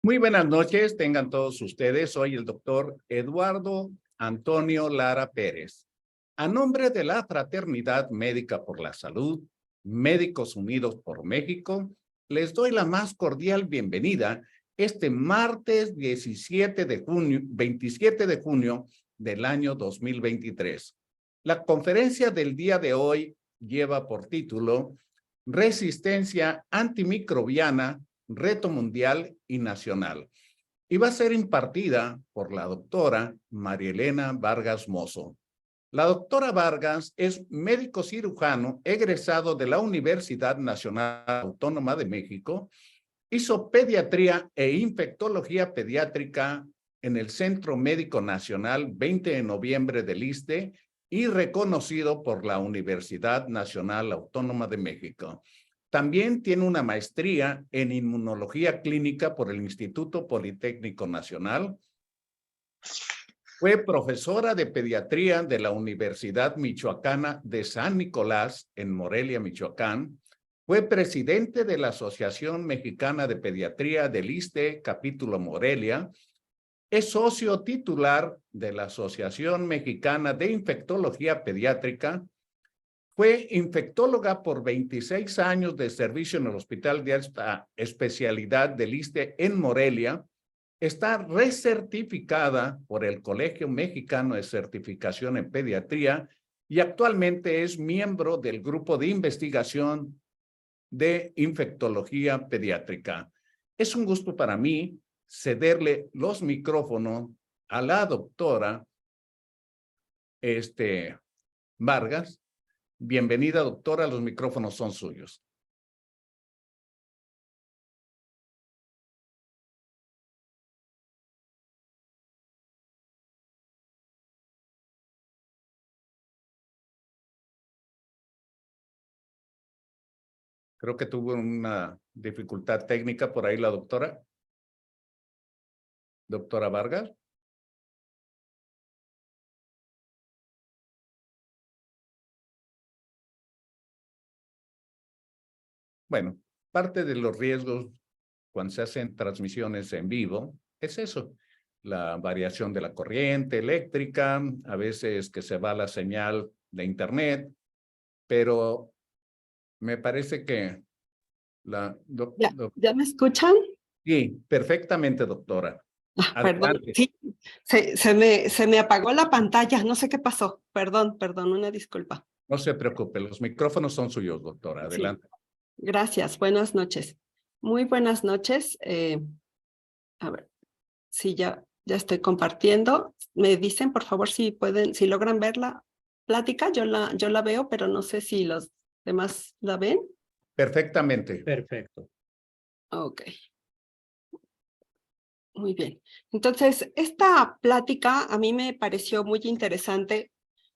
Muy buenas noches, tengan todos ustedes. Soy el doctor Eduardo Antonio Lara Pérez. A nombre de la Fraternidad Médica por la Salud, Médicos Unidos por México, les doy la más cordial bienvenida este martes 27 de junio del año 2023. La conferencia del día de hoy lleva por título Resistencia antimicrobiana, reto mundial y nacional, y va a ser impartida por la doctora María Elena Vargas Mozo. La doctora Vargas es médico cirujano egresado de la Universidad Nacional Autónoma de México, hizo pediatría e infectología pediátrica en el Centro Médico Nacional 20 de noviembre del ISSSTE y reconocido por la Universidad Nacional Autónoma de México. También tiene una maestría en inmunología clínica por el Instituto Politécnico Nacional. Fue profesora de pediatría de la Universidad Michoacana de San Nicolás en Morelia, Michoacán. Fue presidente de la Asociación Mexicana de Pediatría del ISSSTE, capítulo Morelia. Es socio titular de la Asociación Mexicana de Infectología Pediátrica. Fue infectóloga por 26 años de servicio en el Hospital de Alta Especialidad del ISSSTE en Morelia. Está recertificada por el Colegio Mexicano de Certificación en Pediatría y actualmente es miembro del Grupo de Investigación de Infectología Pediátrica. Es un gusto para mí cederle los micrófonos a la doctora Vargas. Bienvenida, doctora, los micrófonos son suyos. Creo que tuvo una dificultad técnica por ahí la doctora. Doctora Vargas. Bueno, parte de los riesgos cuando se hacen transmisiones en vivo es eso, la variación de la corriente eléctrica, a veces que se va la señal de internet, pero me parece que ¿Ya me escuchan? Sí, perfectamente, doctora. Perdón, sí, se me apagó la pantalla, no sé qué pasó. Perdón, una disculpa. No se preocupe, los micrófonos son suyos, doctora. Adelante. Sí. Gracias, buenas noches. Muy buenas noches. A ver, sí, ya estoy compartiendo. Me dicen, por favor, si pueden, si logran ver la plática. Yo la veo, pero no sé si los demás la ven. Perfectamente. Perfecto. Ok. Muy bien. Entonces, esta plática a mí me pareció muy interesante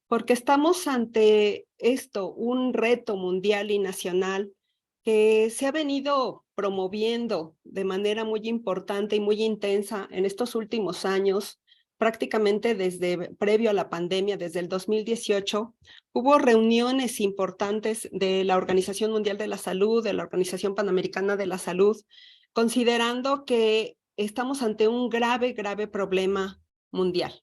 porque estamos ante esto, un reto mundial y nacional que se ha venido promoviendo de manera muy importante y muy intensa en estos últimos años, prácticamente desde previo a la pandemia, desde el 2018, hubo reuniones importantes de la Organización Mundial de la Salud, de la Organización Panamericana de la Salud, considerando que estamos ante un grave problema mundial.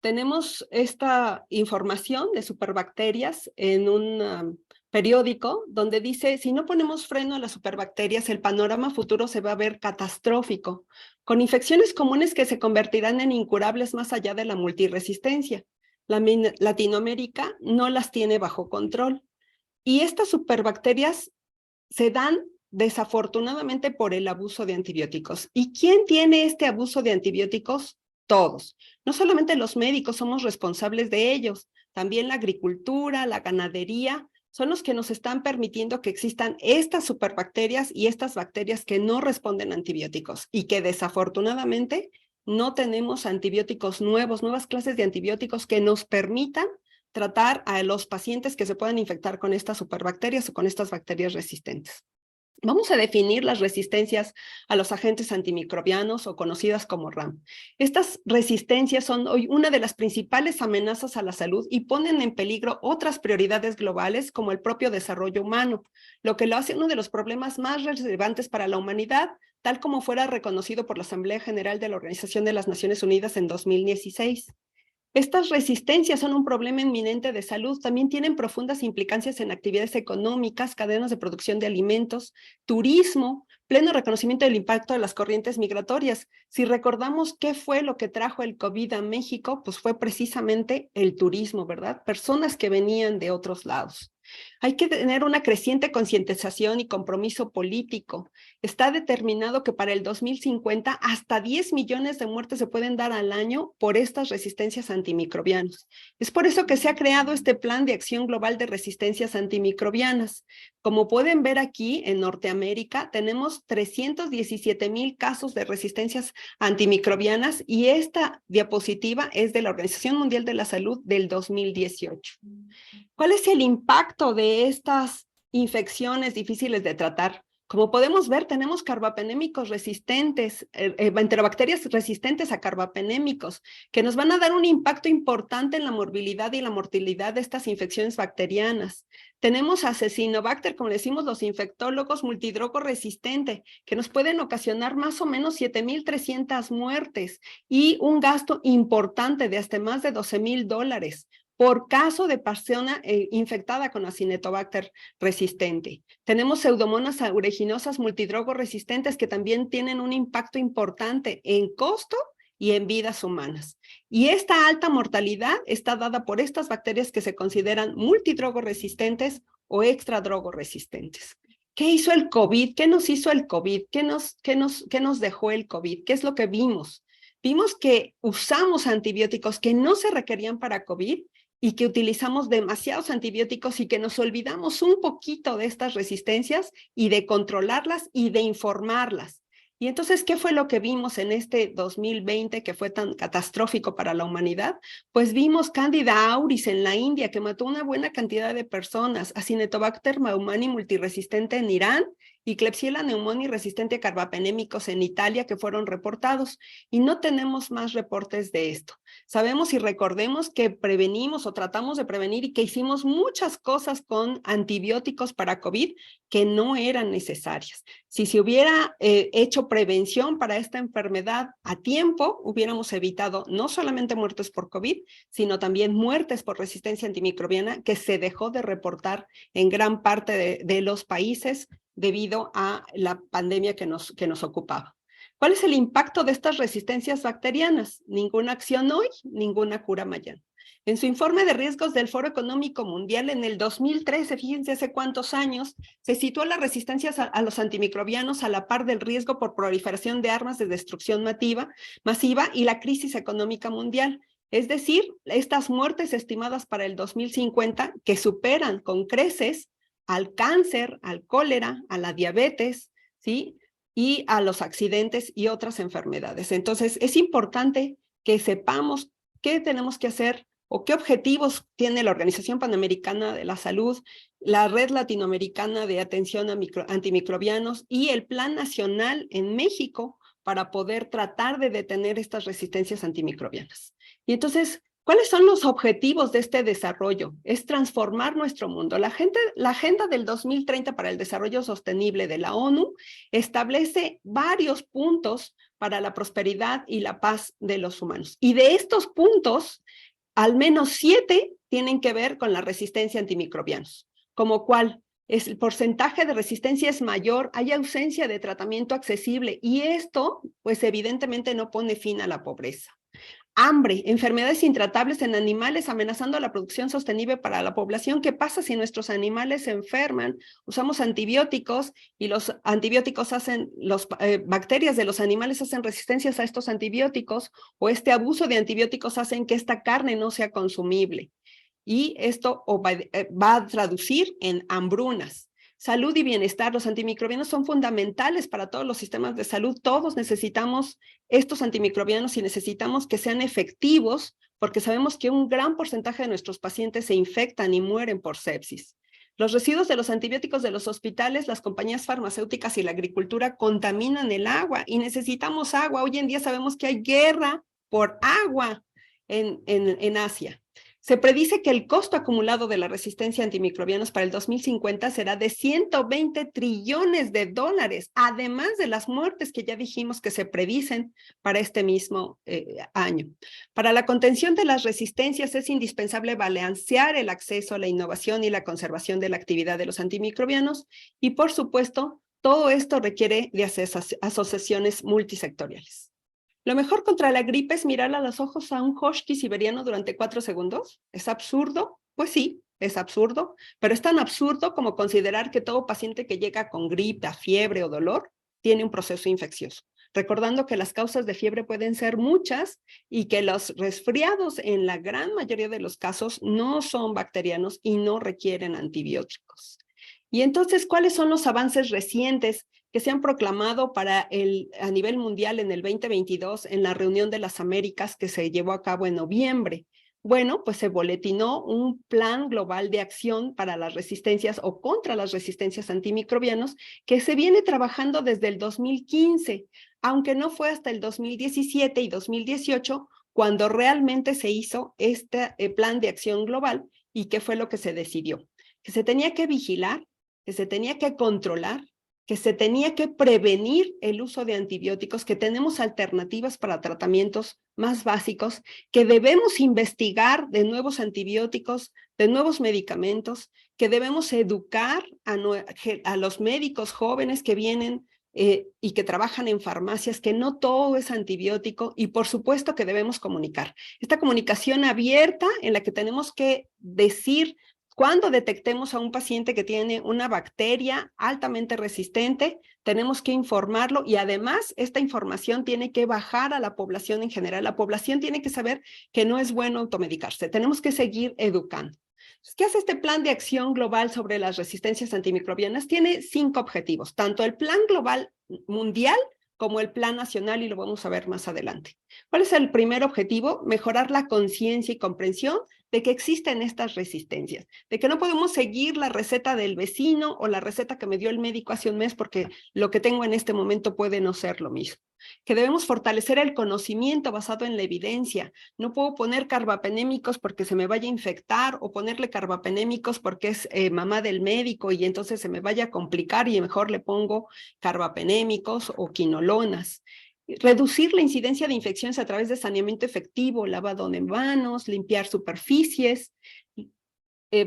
Tenemos esta información de superbacterias en un periódico donde dice, si no ponemos freno a las superbacterias, el panorama futuro se va a ver catastrófico, con infecciones comunes que se convertirán en incurables más allá de la multiresistencia. Latinoamérica no las tiene bajo control. Y estas superbacterias se dan desafortunadamente por el abuso de antibióticos. ¿Y quién tiene este abuso de antibióticos? Todos. No solamente los médicos somos responsables de ellos, también la agricultura, la ganadería, son los que nos están permitiendo que existan estas superbacterias y estas bacterias que no responden a antibióticos y que desafortunadamente no tenemos antibióticos nuevos, nuevas clases de antibióticos que nos permitan tratar a los pacientes que se puedan infectar con estas superbacterias o con estas bacterias resistentes. Vamos a definir las resistencias a los agentes antimicrobianos o conocidas como RAM. Estas resistencias son hoy una de las principales amenazas a la salud y ponen en peligro otras prioridades globales como el propio desarrollo humano, lo que lo hace uno de los problemas más relevantes para la humanidad, tal como fuera reconocido por la Asamblea General de la Organización de las Naciones Unidas en 2016. Estas resistencias son un problema inminente de salud, también tienen profundas implicancias en actividades económicas, cadenas de producción de alimentos, turismo, pleno reconocimiento del impacto de las corrientes migratorias. Si recordamos qué fue lo que trajo el COVID a México, pues fue precisamente el turismo, ¿verdad? Personas que venían de otros lados. Hay que tener una creciente concientización y compromiso político. Está determinado que para el 2050 hasta 10 millones de muertes se pueden dar al año por estas resistencias antimicrobianas. Es por eso que se ha creado este Plan de Acción Global de Resistencias Antimicrobianas. Como pueden ver aquí, en Norteamérica tenemos 317,000 casos de resistencias antimicrobianas y esta diapositiva es de la Organización Mundial de la Salud del 2018. ¿Cuál es el impacto de estas infecciones difíciles de tratar? Como podemos ver, tenemos carbapenémicos resistentes, enterobacterias resistentes a carbapenémicos, que nos van a dar un impacto importante en la morbilidad y la mortalidad de estas infecciones bacterianas. Tenemos a Acinetobacter, como decimos los infectólogos, multidrogo resistente, que nos pueden ocasionar más o menos 7,300 muertes y un gasto importante de hasta más de $12,000 por caso de persona infectada con Acinetobacter resistente. Tenemos Pseudomonas aeruginosa multidrogo resistentes que también tienen un impacto importante en costo y en vidas humanas. Y esta alta mortalidad está dada por estas bacterias que se consideran multidrogo resistentes o extradrogo resistentes. ¿Qué hizo el COVID? ¿Qué nos hizo el COVID? ¿Qué nos dejó el COVID? ¿Qué es lo que vimos? Vimos que usamos antibióticos que no se requerían para COVID y que utilizamos demasiados antibióticos y que nos olvidamos un poquito de estas resistencias y de controlarlas y de informarlas. Y entonces, ¿qué fue lo que vimos en este 2020 que fue tan catastrófico para la humanidad? Pues vimos Candida auris en la India, que mató una buena cantidad de personas, Acinetobacter baumannii multiresistente en Irán y Klebsiella pneumoniae resistente a carbapenémicos en Italia que fueron reportados. Y no tenemos más reportes de esto. Sabemos y recordemos que prevenimos o tratamos de prevenir y que hicimos muchas cosas con antibióticos para COVID que no eran necesarias. Si se hubiera hecho prevención para esta enfermedad a tiempo, hubiéramos evitado no solamente muertes por COVID, sino también muertes por resistencia antimicrobiana que se dejó de reportar en gran parte de los países debido a la pandemia que nos ocupaba. ¿Cuál es el impacto de estas resistencias bacterianas? Ninguna acción hoy, ninguna cura mañana. En su informe de riesgos del Foro Económico Mundial en el 2013, fíjense hace cuántos años, se situó las resistencias a los antimicrobianos a la par del riesgo por proliferación de armas de destrucción masiva y la crisis económica mundial. Es decir, estas muertes estimadas para el 2050 que superan con creces al cáncer, al cólera, a la diabetes, ¿sí? Y a los accidentes y otras enfermedades. Entonces, es importante que sepamos qué tenemos que hacer o qué objetivos tiene la Organización Panamericana de la Salud, la Red Latinoamericana de Atención a Antimicrobianos y el Plan Nacional en México para poder tratar de detener estas resistencias antimicrobianas. Y entonces, ¿cuáles son los objetivos de este desarrollo? Es transformar nuestro mundo. La Agenda del 2030 para el Desarrollo Sostenible de la ONU establece varios puntos para la prosperidad y la paz de los humanos. Y de estos puntos, al menos 7 tienen que ver con la resistencia a antimicrobianos, como cuál el porcentaje de resistencia es mayor, hay ausencia de tratamiento accesible y esto, pues evidentemente no pone fin a la pobreza. Hambre, enfermedades intratables en animales amenazando la producción sostenible para la población. ¿Qué pasa si nuestros animales se enferman? Usamos antibióticos y los antibióticos bacterias de los animales hacen resistencias a estos antibióticos o este abuso de antibióticos hacen que esta carne no sea consumible. Y esto va a traducir en hambrunas. Salud y bienestar. Los antimicrobianos son fundamentales para todos los sistemas de salud. Todos necesitamos estos antimicrobianos y necesitamos que sean efectivos porque sabemos que un gran porcentaje de nuestros pacientes se infectan y mueren por sepsis. Los residuos de los antibióticos de los hospitales, las compañías farmacéuticas y la agricultura contaminan el agua y necesitamos agua. Hoy en día sabemos que hay guerra por agua en Asia. Se predice que el costo acumulado de la resistencia a antimicrobianos para el 2050 será de 120 trillones de dólares, además de las muertes que ya dijimos que se predicen para este mismo año. Para la contención de las resistencias es indispensable balancear el acceso a la innovación y la conservación de la actividad de los antimicrobianos y, por supuesto, todo esto requiere de asociaciones multisectoriales. Lo mejor contra la gripe es mirar a los ojos a un husky siberiano durante 4 segundos. ¿Es absurdo? Pues sí, es absurdo, pero es tan absurdo como considerar que todo paciente que llega con gripe, fiebre o dolor tiene un proceso infeccioso. Recordando que las causas de fiebre pueden ser muchas y que los resfriados en la gran mayoría de los casos no son bacterianos y no requieren antibióticos. Y entonces, ¿cuáles son los avances recientes que se han proclamado a nivel mundial en el 2022 en la Reunión de las Américas que se llevó a cabo en noviembre? Bueno, pues se boletinó un plan global de acción para las resistencias o contra las resistencias antimicrobianos que se viene trabajando desde el 2015, aunque no fue hasta el 2017 y 2018 cuando realmente se hizo este plan de acción global. ¿Y qué fue lo que se decidió? Que se tenía que vigilar, que se tenía que controlar, que se tenía que prevenir el uso de antibióticos, que tenemos alternativas para tratamientos más básicos, que debemos investigar de nuevos antibióticos, de nuevos medicamentos, que debemos educar a los médicos jóvenes que vienen y que trabajan en farmacias, que no todo es antibiótico, y por supuesto que debemos comunicar. Esta comunicación abierta en la que tenemos que decir cuando detectemos a un paciente que tiene una bacteria altamente resistente, tenemos que informarlo y además esta información tiene que bajar a la población en general. La población tiene que saber que no es bueno automedicarse. Tenemos que seguir educando. ¿Qué hace este plan de acción global sobre las resistencias antimicrobianas? Tiene 5 objetivos, tanto el plan global mundial como el plan nacional, y lo vamos a ver más adelante. ¿Cuál es el primer objetivo? Mejorar la conciencia y comprensión de que existen estas resistencias, de que no podemos seguir la receta del vecino o la receta que me dio el médico hace un mes porque lo que tengo en este momento puede no ser lo mismo. Que debemos fortalecer el conocimiento basado en la evidencia. No puedo poner carbapenémicos porque se me vaya a infectar o ponerle carbapenémicos porque es mamá del médico y entonces se me vaya a complicar y mejor le pongo carbapenémicos o quinolonas. Reducir la incidencia de infecciones a través de saneamiento efectivo, lavado de manos, limpiar superficies,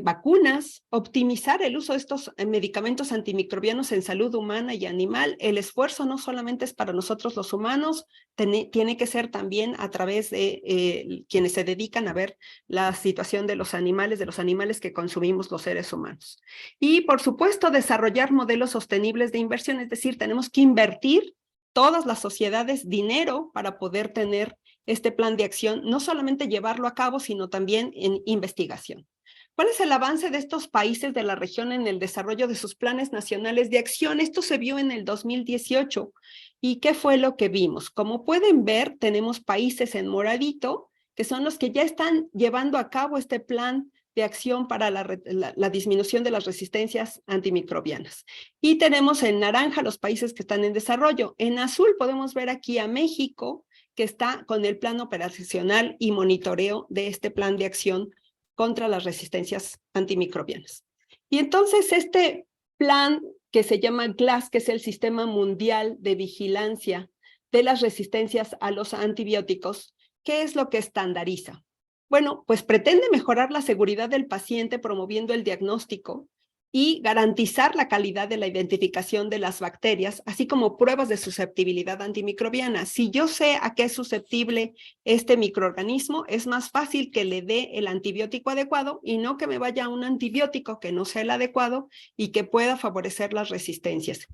vacunas, optimizar el uso de estos medicamentos antimicrobianos en salud humana y animal. El esfuerzo no solamente es para nosotros los humanos, tiene que ser también a través de quienes se dedican a ver la situación de los animales que consumimos los seres humanos. Y por supuesto, desarrollar modelos sostenibles de inversión, es decir, tenemos que invertir todas las sociedades dinero para poder tener este plan de acción, no solamente llevarlo a cabo, sino también en investigación. ¿Cuál es el avance de estos países de la región en el desarrollo de sus planes nacionales de acción? Esto se vio en el 2018. ¿Y qué fue lo que vimos? Como pueden ver, tenemos países en moradito, que son los que ya están llevando a cabo este plan de acción para la disminución de las resistencias antimicrobianas. Y tenemos en naranja los países que están en desarrollo. En azul podemos ver aquí a México, que está con el plan operacional y monitoreo de este plan de acción contra las resistencias antimicrobianas. Y entonces este plan que se llama GLASS, que es el Sistema Mundial de Vigilancia de las Resistencias a los Antibióticos, ¿qué es lo que estandariza? Bueno, pues pretende mejorar la seguridad del paciente promoviendo el diagnóstico y garantizar la calidad de la identificación de las bacterias, así como pruebas de susceptibilidad antimicrobiana. Si yo sé a qué es susceptible este microorganismo, es más fácil que le dé el antibiótico adecuado y no que me vaya a un antibiótico que no sea el adecuado y que pueda favorecer las resistencias.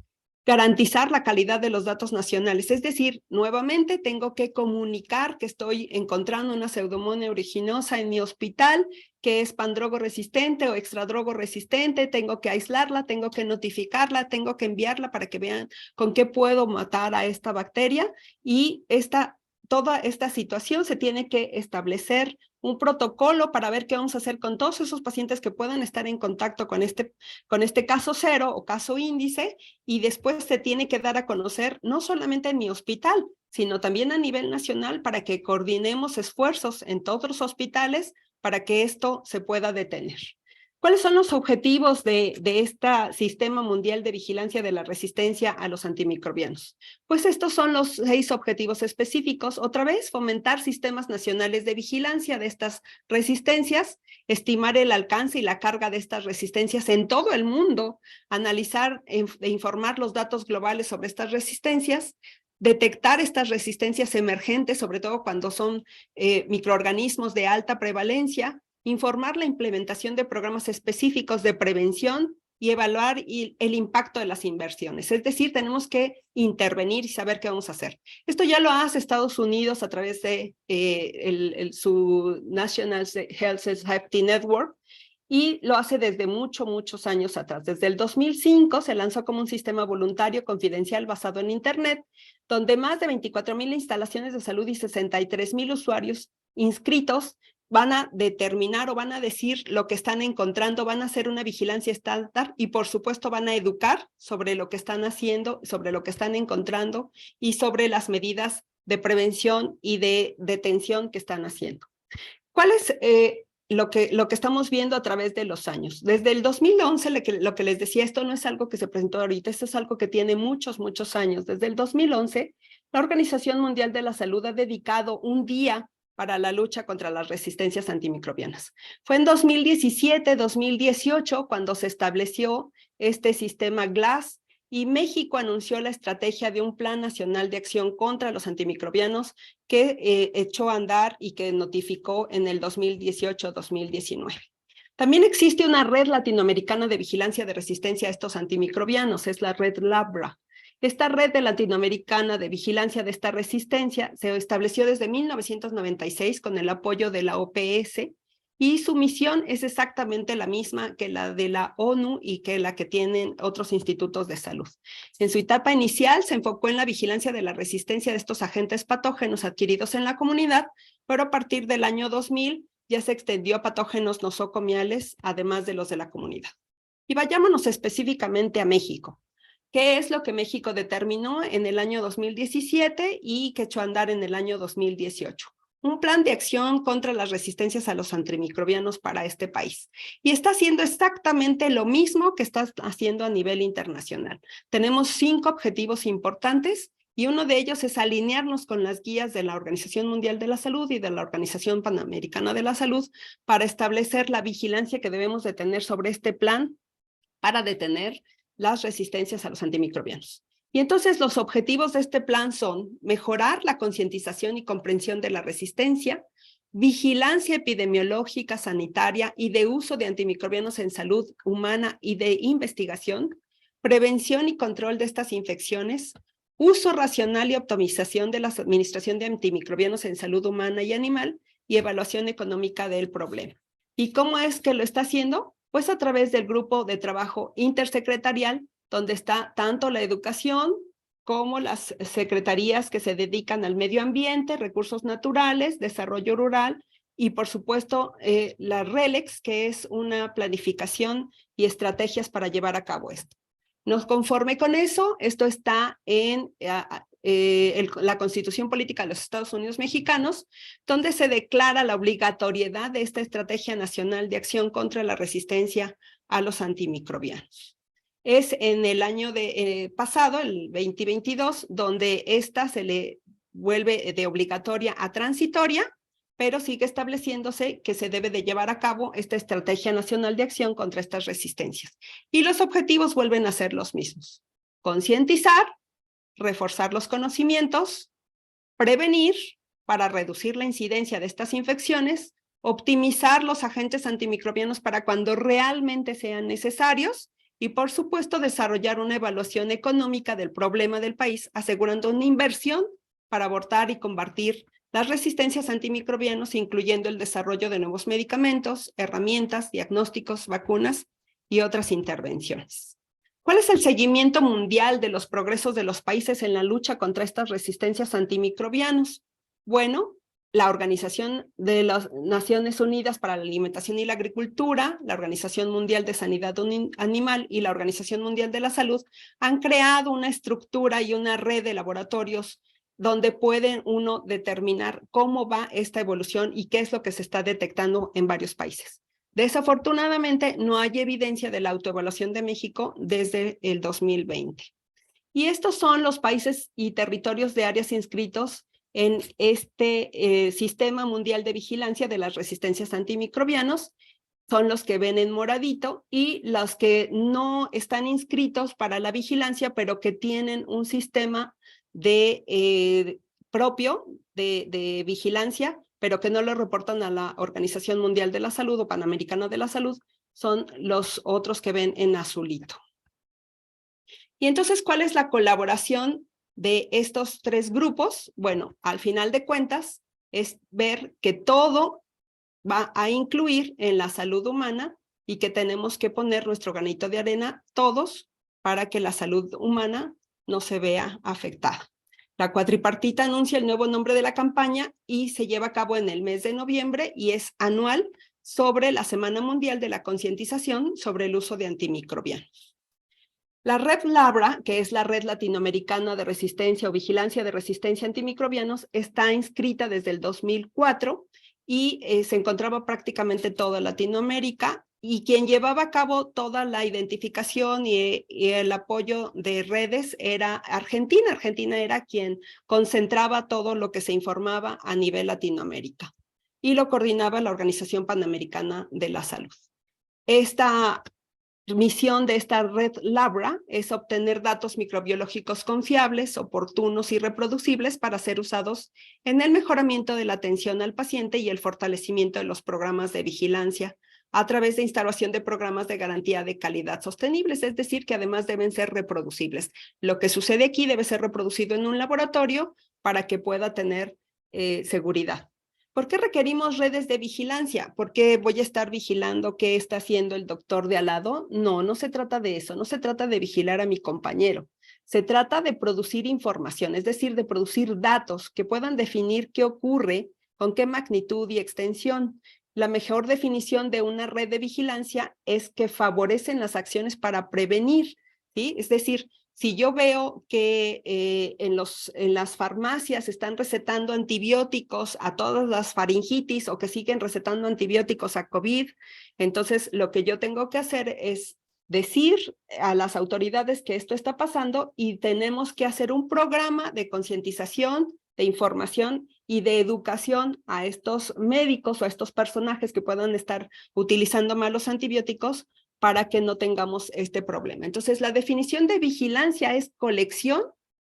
Garantizar la calidad de los datos nacionales, es decir, nuevamente tengo que comunicar que estoy encontrando una pseudomonas aeruginosa en mi hospital, que es pandrogo resistente o extradrogo resistente, tengo que aislarla, tengo que notificarla, tengo que enviarla para que vean con qué puedo matar a esta bacteria y toda esta situación se tiene que establecer un protocolo para ver qué vamos a hacer con todos esos pacientes que puedan estar en contacto con este caso cero o caso índice, y después se tiene que dar a conocer no solamente en mi hospital, sino también a nivel nacional para que coordinemos esfuerzos en todos los hospitales para que esto se pueda detener. ¿Cuáles son los objetivos de este Sistema Mundial de Vigilancia de la Resistencia a los Antimicrobianos? Pues estos son los 6 objetivos específicos. Otra vez, fomentar sistemas nacionales de vigilancia de estas resistencias, estimar el alcance y la carga de estas resistencias en todo el mundo, analizar e informar los datos globales sobre estas resistencias, detectar estas resistencias emergentes, sobre todo cuando son microorganismos de alta prevalencia, informar la implementación de programas específicos de prevención y evaluar el impacto de las inversiones. Es decir, tenemos que intervenir y saber qué vamos a hacer. Esto ya lo hace Estados Unidos a través de su National Health Safety Network, y lo hace desde muchos años atrás. Desde el 2005 se lanzó como un sistema voluntario confidencial basado en Internet, donde más de 24,000 instalaciones de salud y 63,000 usuarios inscritos van a determinar o van a decir lo que están encontrando, van a hacer una vigilancia estándar y por supuesto van a educar sobre lo que están haciendo, sobre lo que están encontrando y sobre las medidas de prevención y de detención que están haciendo. ¿Cuál es lo que estamos viendo a través de los años? Desde el 2011, lo que les decía, esto no es algo que se presentó ahorita, esto es algo que tiene muchos años. Desde el 2011, la Organización Mundial de la Salud ha dedicado un día para la lucha contra las resistencias antimicrobianas. Fue en 2017, 2018, cuando se estableció este sistema GLASS, y México anunció la estrategia de un Plan Nacional de Acción contra los Antimicrobianos que echó a andar y que notificó en el 2018-2019. También existe una red latinoamericana de vigilancia de resistencia a estos antimicrobianos, es la red LABRA. Esta red latinoamericana de vigilancia de esta resistencia se estableció desde 1996 con el apoyo de la OPS, y su misión es exactamente la misma que la de la ONU y que la que tienen otros institutos de salud. En su etapa inicial se enfocó en la vigilancia de la resistencia de estos agentes patógenos adquiridos en la comunidad, pero a partir del año 2000 ya se extendió a patógenos nosocomiales, además de los de la comunidad. Y vayámonos específicamente a México. ¿Qué es lo que México determinó en el año 2017 y que echó a andar en el año 2018? Un plan de acción contra las resistencias a los antimicrobianos para este país. Y está haciendo exactamente lo mismo que está haciendo a nivel internacional. Tenemos 5 objetivos importantes y uno de ellos es alinearnos con las guías de la Organización Mundial de la Salud y de la Organización Panamericana de la Salud para establecer la vigilancia que debemos de tener sobre este plan para detener las resistencias a los antimicrobianos. Y entonces los objetivos de este plan son mejorar la concientización y comprensión de la resistencia, vigilancia epidemiológica, sanitaria y de uso de antimicrobianos en salud humana y de investigación, prevención y control de estas infecciones, uso racional y optimización de la administración de antimicrobianos en salud humana y animal y evaluación económica del problema. ¿Y cómo es que lo está haciendo? Pues a través del grupo de trabajo intersecretarial, donde está tanto la educación como las secretarías que se dedican al medio ambiente, recursos naturales, desarrollo rural y por supuesto la RELEX, que es una planificación y estrategias para llevar a cabo esto. No conforme con eso, esto está en la Constitución Política de los Estados Unidos Mexicanos, donde se declara la obligatoriedad de esta Estrategia Nacional de Acción contra la Resistencia a los Antimicrobianos. Es en el año pasado, el 2022, donde esta se le vuelve de obligatoria a transitoria, pero sigue estableciéndose que se debe de llevar a cabo esta Estrategia Nacional de Acción contra estas resistencias. Y los objetivos vuelven a ser los mismos: concientizar, reforzar los conocimientos, prevenir para reducir la incidencia de estas infecciones, optimizar los agentes antimicrobianos para cuando realmente sean necesarios y, por supuesto, desarrollar una evaluación económica del problema del país, asegurando una inversión para abordar y combatir las resistencias antimicrobianos, incluyendo el desarrollo de nuevos medicamentos, herramientas, diagnósticos, vacunas y otras intervenciones. ¿Cuál es el seguimiento mundial de los progresos de los países en la lucha contra estas resistencias antimicrobianos? Bueno, la Organización de las Naciones Unidas para la Alimentación y la Agricultura, la Organización Mundial de Sanidad Animal y la Organización Mundial de la Salud han creado una estructura y una red de laboratorios donde puede uno determinar cómo va esta evolución y qué es lo que se está detectando en varios países. Desafortunadamente, no hay evidencia de la autoevaluación de México desde el 2020. Y estos son los países y territorios de áreas inscritos en este Sistema Mundial de Vigilancia de las Resistencias Antimicrobianos. Son los que ven en moradito, y los que no están inscritos para la vigilancia, pero que tienen un sistema propio de vigilancia, pero que no lo reportan a la Organización Mundial de la Salud o Panamericana de la Salud, son los otros que ven en azulito. Y entonces, ¿cuál es la colaboración de estos tres grupos? Bueno, al final de cuentas, es ver que todo va a incluir en la salud humana y que tenemos que poner nuestro granito de arena todos para que la salud humana no se vea afectada. La cuatripartita anuncia el nuevo nombre de la campaña y se lleva a cabo en el mes de noviembre y es anual, sobre la Semana Mundial de la Concientización sobre el uso de antimicrobianos. La Red Labra, que es la Red Latinoamericana de Resistencia o Vigilancia de Resistencia a Antimicrobianos, está inscrita desde el 2004 y se encontraba prácticamente toda Latinoamérica, y quien llevaba a cabo toda la identificación y el apoyo de redes era Argentina. Argentina era quien concentraba todo lo que se informaba a nivel Latinoamérica y lo coordinaba la Organización Panamericana de la Salud. Esta misión de esta Red Labra es obtener datos microbiológicos confiables, oportunos y reproducibles para ser usados en el mejoramiento de la atención al paciente y el fortalecimiento de los programas de vigilancia a través de instalación de programas de garantía de calidad sostenibles, es decir, que además deben ser reproducibles. Lo que sucede aquí debe ser reproducido en un laboratorio para que pueda tener seguridad. ¿Por qué requerimos redes de vigilancia? ¿Por qué voy a estar vigilando qué está haciendo el doctor de al lado? No, no se trata de eso, no se trata de vigilar a mi compañero. Se trata de producir información, es decir, de producir datos que puedan definir qué ocurre, con qué magnitud y extensión. La mejor definición de una red de vigilancia es que favorecen las acciones para prevenir, ¿sí? Es decir, si yo veo que en las farmacias están recetando antibióticos a todas las faringitis o que siguen recetando antibióticos a COVID, entonces lo que yo tengo que hacer es decir a las autoridades que esto está pasando y tenemos que hacer un programa de concientización, de información y de educación a estos médicos o a estos personajes que puedan estar utilizando mal los antibióticos para que no tengamos este problema. Entonces, la definición de vigilancia es colección,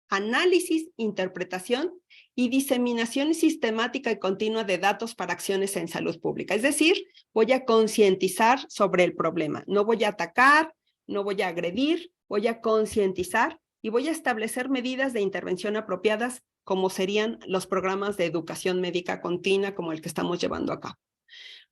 análisis, interpretación y diseminación sistemática y continua de datos para acciones en salud pública. Es decir, voy a concientizar sobre el problema. No voy a atacar, no voy a agredir, voy a concientizar y voy a establecer medidas de intervención apropiadas, como serían los programas de educación médica continua como el que estamos llevando a cabo.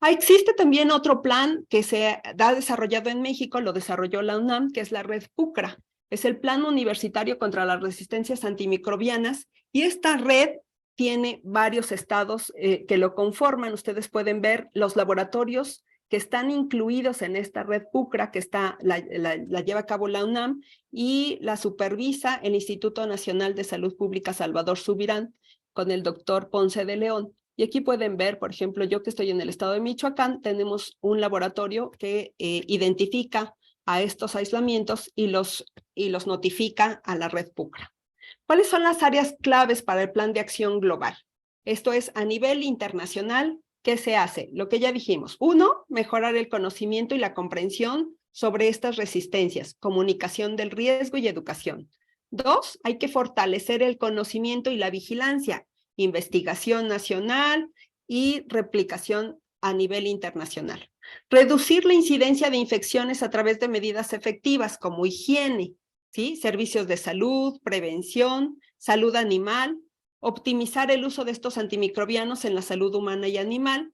Existe también otro plan que se ha desarrollado en México, lo desarrolló la UNAM, que es la red PUCRA. Es el Plan Universitario contra las Resistencias Antimicrobianas, y esta red tiene varios estados que lo conforman. Ustedes pueden ver los laboratorios que están incluidos en esta red PUCRA, que la lleva a cabo la UNAM, y la supervisa el Instituto Nacional de Salud Pública Salvador Subirán, con el doctor Ponce de León. Y aquí pueden ver, por ejemplo, yo que estoy en el estado de Michoacán, tenemos un laboratorio que identifica a estos aislamientos y los notifica a la red PUCRA. ¿Cuáles son las áreas claves para el plan de acción global? Esto es a nivel internacional. ¿Qué se hace? Lo que ya dijimos. 1, mejorar el conocimiento y la comprensión sobre estas resistencias, comunicación del riesgo y educación. 2, hay que fortalecer el conocimiento y la vigilancia, investigación nacional y replicación a nivel internacional. Reducir la incidencia de infecciones a través de medidas efectivas como higiene, ¿sí? Servicios de salud, prevención, salud animal, optimizar el uso de estos antimicrobianos en la salud humana y animal,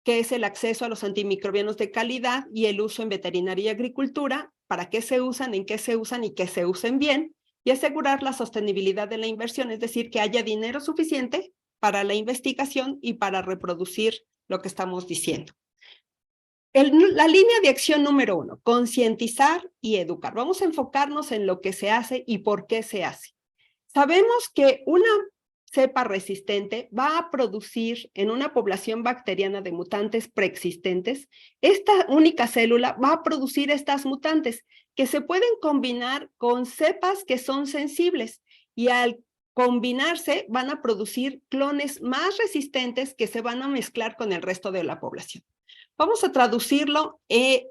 que es el acceso a los antimicrobianos de calidad y el uso en veterinaria y agricultura, para qué se usan, en qué se usan y que se usen bien, y asegurar la sostenibilidad de la inversión, es decir, que haya dinero suficiente para la investigación y para reproducir lo que estamos diciendo. La línea de acción número 1, concientizar y educar. Vamos a enfocarnos en lo que se hace y por qué se hace. Sabemos que una cepa resistente va a producir en una población bacteriana de mutantes preexistentes, esta única célula va a producir estas mutantes que se pueden combinar con cepas que son sensibles y al combinarse van a producir clones más resistentes que se van a mezclar con el resto de la población. Vamos a traducirlo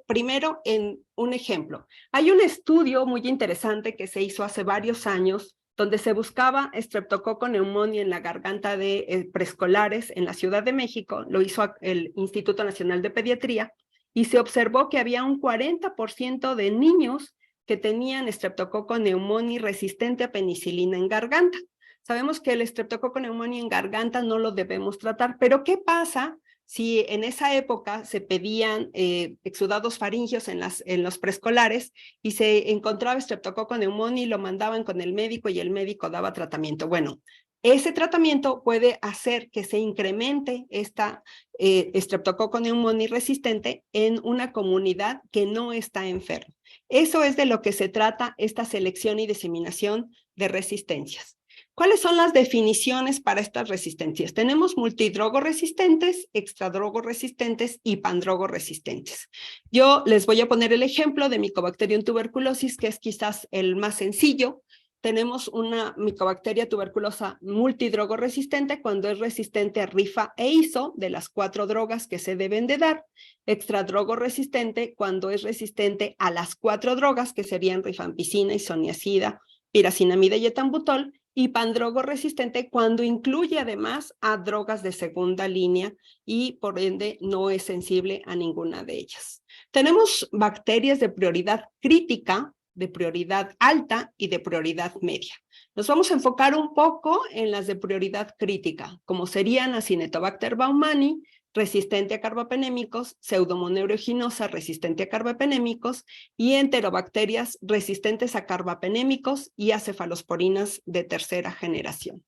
primero en un ejemplo. Hay un estudio muy interesante que se hizo hace varios años donde se buscaba Streptococcus pneumoniae en la garganta de preescolares en la Ciudad de México. Lo hizo el Instituto Nacional de Pediatría y se observó que había un 40% de niños que tenían Streptococcus pneumoniae resistente a penicilina en garganta. Sabemos que el Streptococcus pneumoniae en garganta no lo debemos tratar, pero ¿qué pasa si en esa época se pedían exudados faringios en los preescolares y se encontraba Streptococcus pneumoniae y lo mandaban con el médico y el médico daba tratamiento? Bueno, ese tratamiento puede hacer que se incremente esta Streptococcus pneumoniae resistente en una comunidad que no está enferma. Eso es de lo que se trata esta selección y diseminación de resistencias. ¿Cuáles son las definiciones para estas resistencias? Tenemos multidrogoresistentes, extradrogoresistentes y pandrogoresistentes. Yo les voy a poner el ejemplo de Mycobacterium tuberculosis, que es quizás el más sencillo. Tenemos una Mycobacteria tuberculosa multidrogoresistente cuando es resistente a rifa e iso, de las 4 drogas que se deben de dar. Extradrogoresistente cuando es resistente a las 4 drogas que serían rifampicina, isoniazida, piracinamida y etambutol. Y pandrogoresistente cuando incluye además a drogas de segunda línea y por ende no es sensible a ninguna de ellas. Tenemos bacterias de prioridad crítica, de prioridad alta y de prioridad media. Nos vamos a enfocar un poco en las de prioridad crítica, como serían Acinetobacter baumannii, resistente a carbapenémicos, Pseudomonas aeruginosa, resistente a carbapenémicos, y enterobacterias resistentes a carbapenémicos y a cefalosporinas de tercera generación.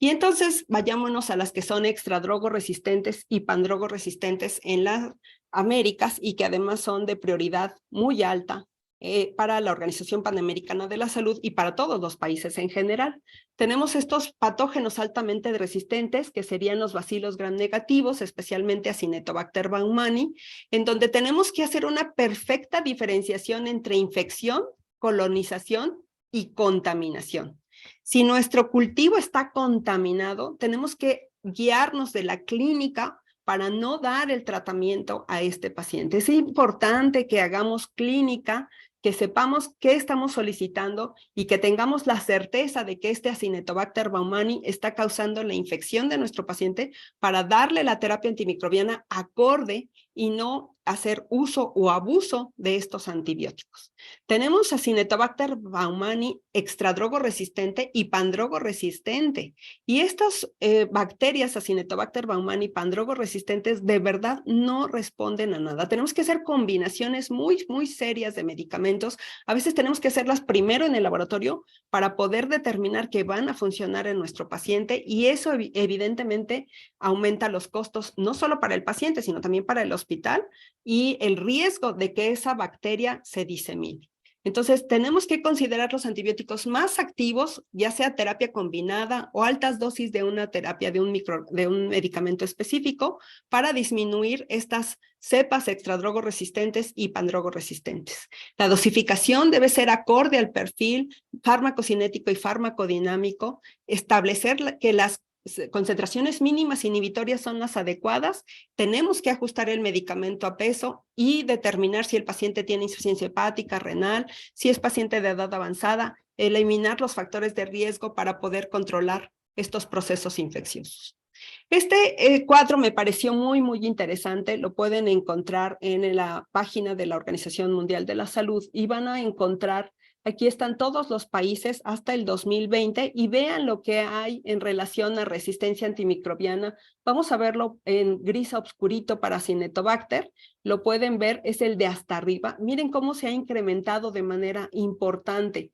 Y entonces vayámonos a las que son extradrogoresistentes y pandrogoresistentes en las Américas y que además son de prioridad muy alta para la Organización Panamericana de la Salud y para todos los países en general. Tenemos estos patógenos altamente resistentes, que serían los bacilos gram negativos, especialmente Acinetobacter baumannii, en donde tenemos que hacer una perfecta diferenciación entre infección, colonización y contaminación. Si nuestro cultivo está contaminado, tenemos que guiarnos de la clínica para no dar el tratamiento a este paciente. Es importante que hagamos clínica, que sepamos qué estamos solicitando y que tengamos la certeza de que este Acinetobacter baumannii está causando la infección de nuestro paciente para darle la terapia antimicrobiana acorde y no hacer uso o abuso de estos antibióticos. Tenemos Acinetobacter baumannii extradrogoresistente y pandrogoresistente. Y estas bacterias Acinetobacter baumannii pandrogoresistentes de verdad no responden a nada. Tenemos que hacer combinaciones muy, muy serias de medicamentos. A veces tenemos que hacerlas primero en el laboratorio para poder determinar que van a funcionar en nuestro paciente y eso evidentemente aumenta los costos no solo para el paciente, sino también para el hospital y el riesgo de que esa bacteria se disemine. Entonces, tenemos que considerar los antibióticos más activos, ya sea terapia combinada o altas dosis de una terapia de un medicamento específico para disminuir estas cepas extradrogoresistentes y pandrogoresistentes. La dosificación debe ser acorde al perfil farmacocinético y farmacodinámico, establecer que las concentraciones mínimas inhibitorias son las adecuadas, tenemos que ajustar el medicamento a peso y determinar si el paciente tiene insuficiencia hepática, renal, si es paciente de edad avanzada, eliminar los factores de riesgo para poder controlar estos procesos infecciosos. Este cuadro me pareció muy, muy interesante, lo pueden encontrar en la página de la Organización Mundial de la Salud y van a encontrar. Aquí están todos los países hasta el 2020 y vean lo que hay en relación a resistencia antimicrobiana. Vamos a verlo en gris oscurito para Acinetobacter. Lo pueden ver, es el de hasta arriba. Miren cómo se ha incrementado de manera importante.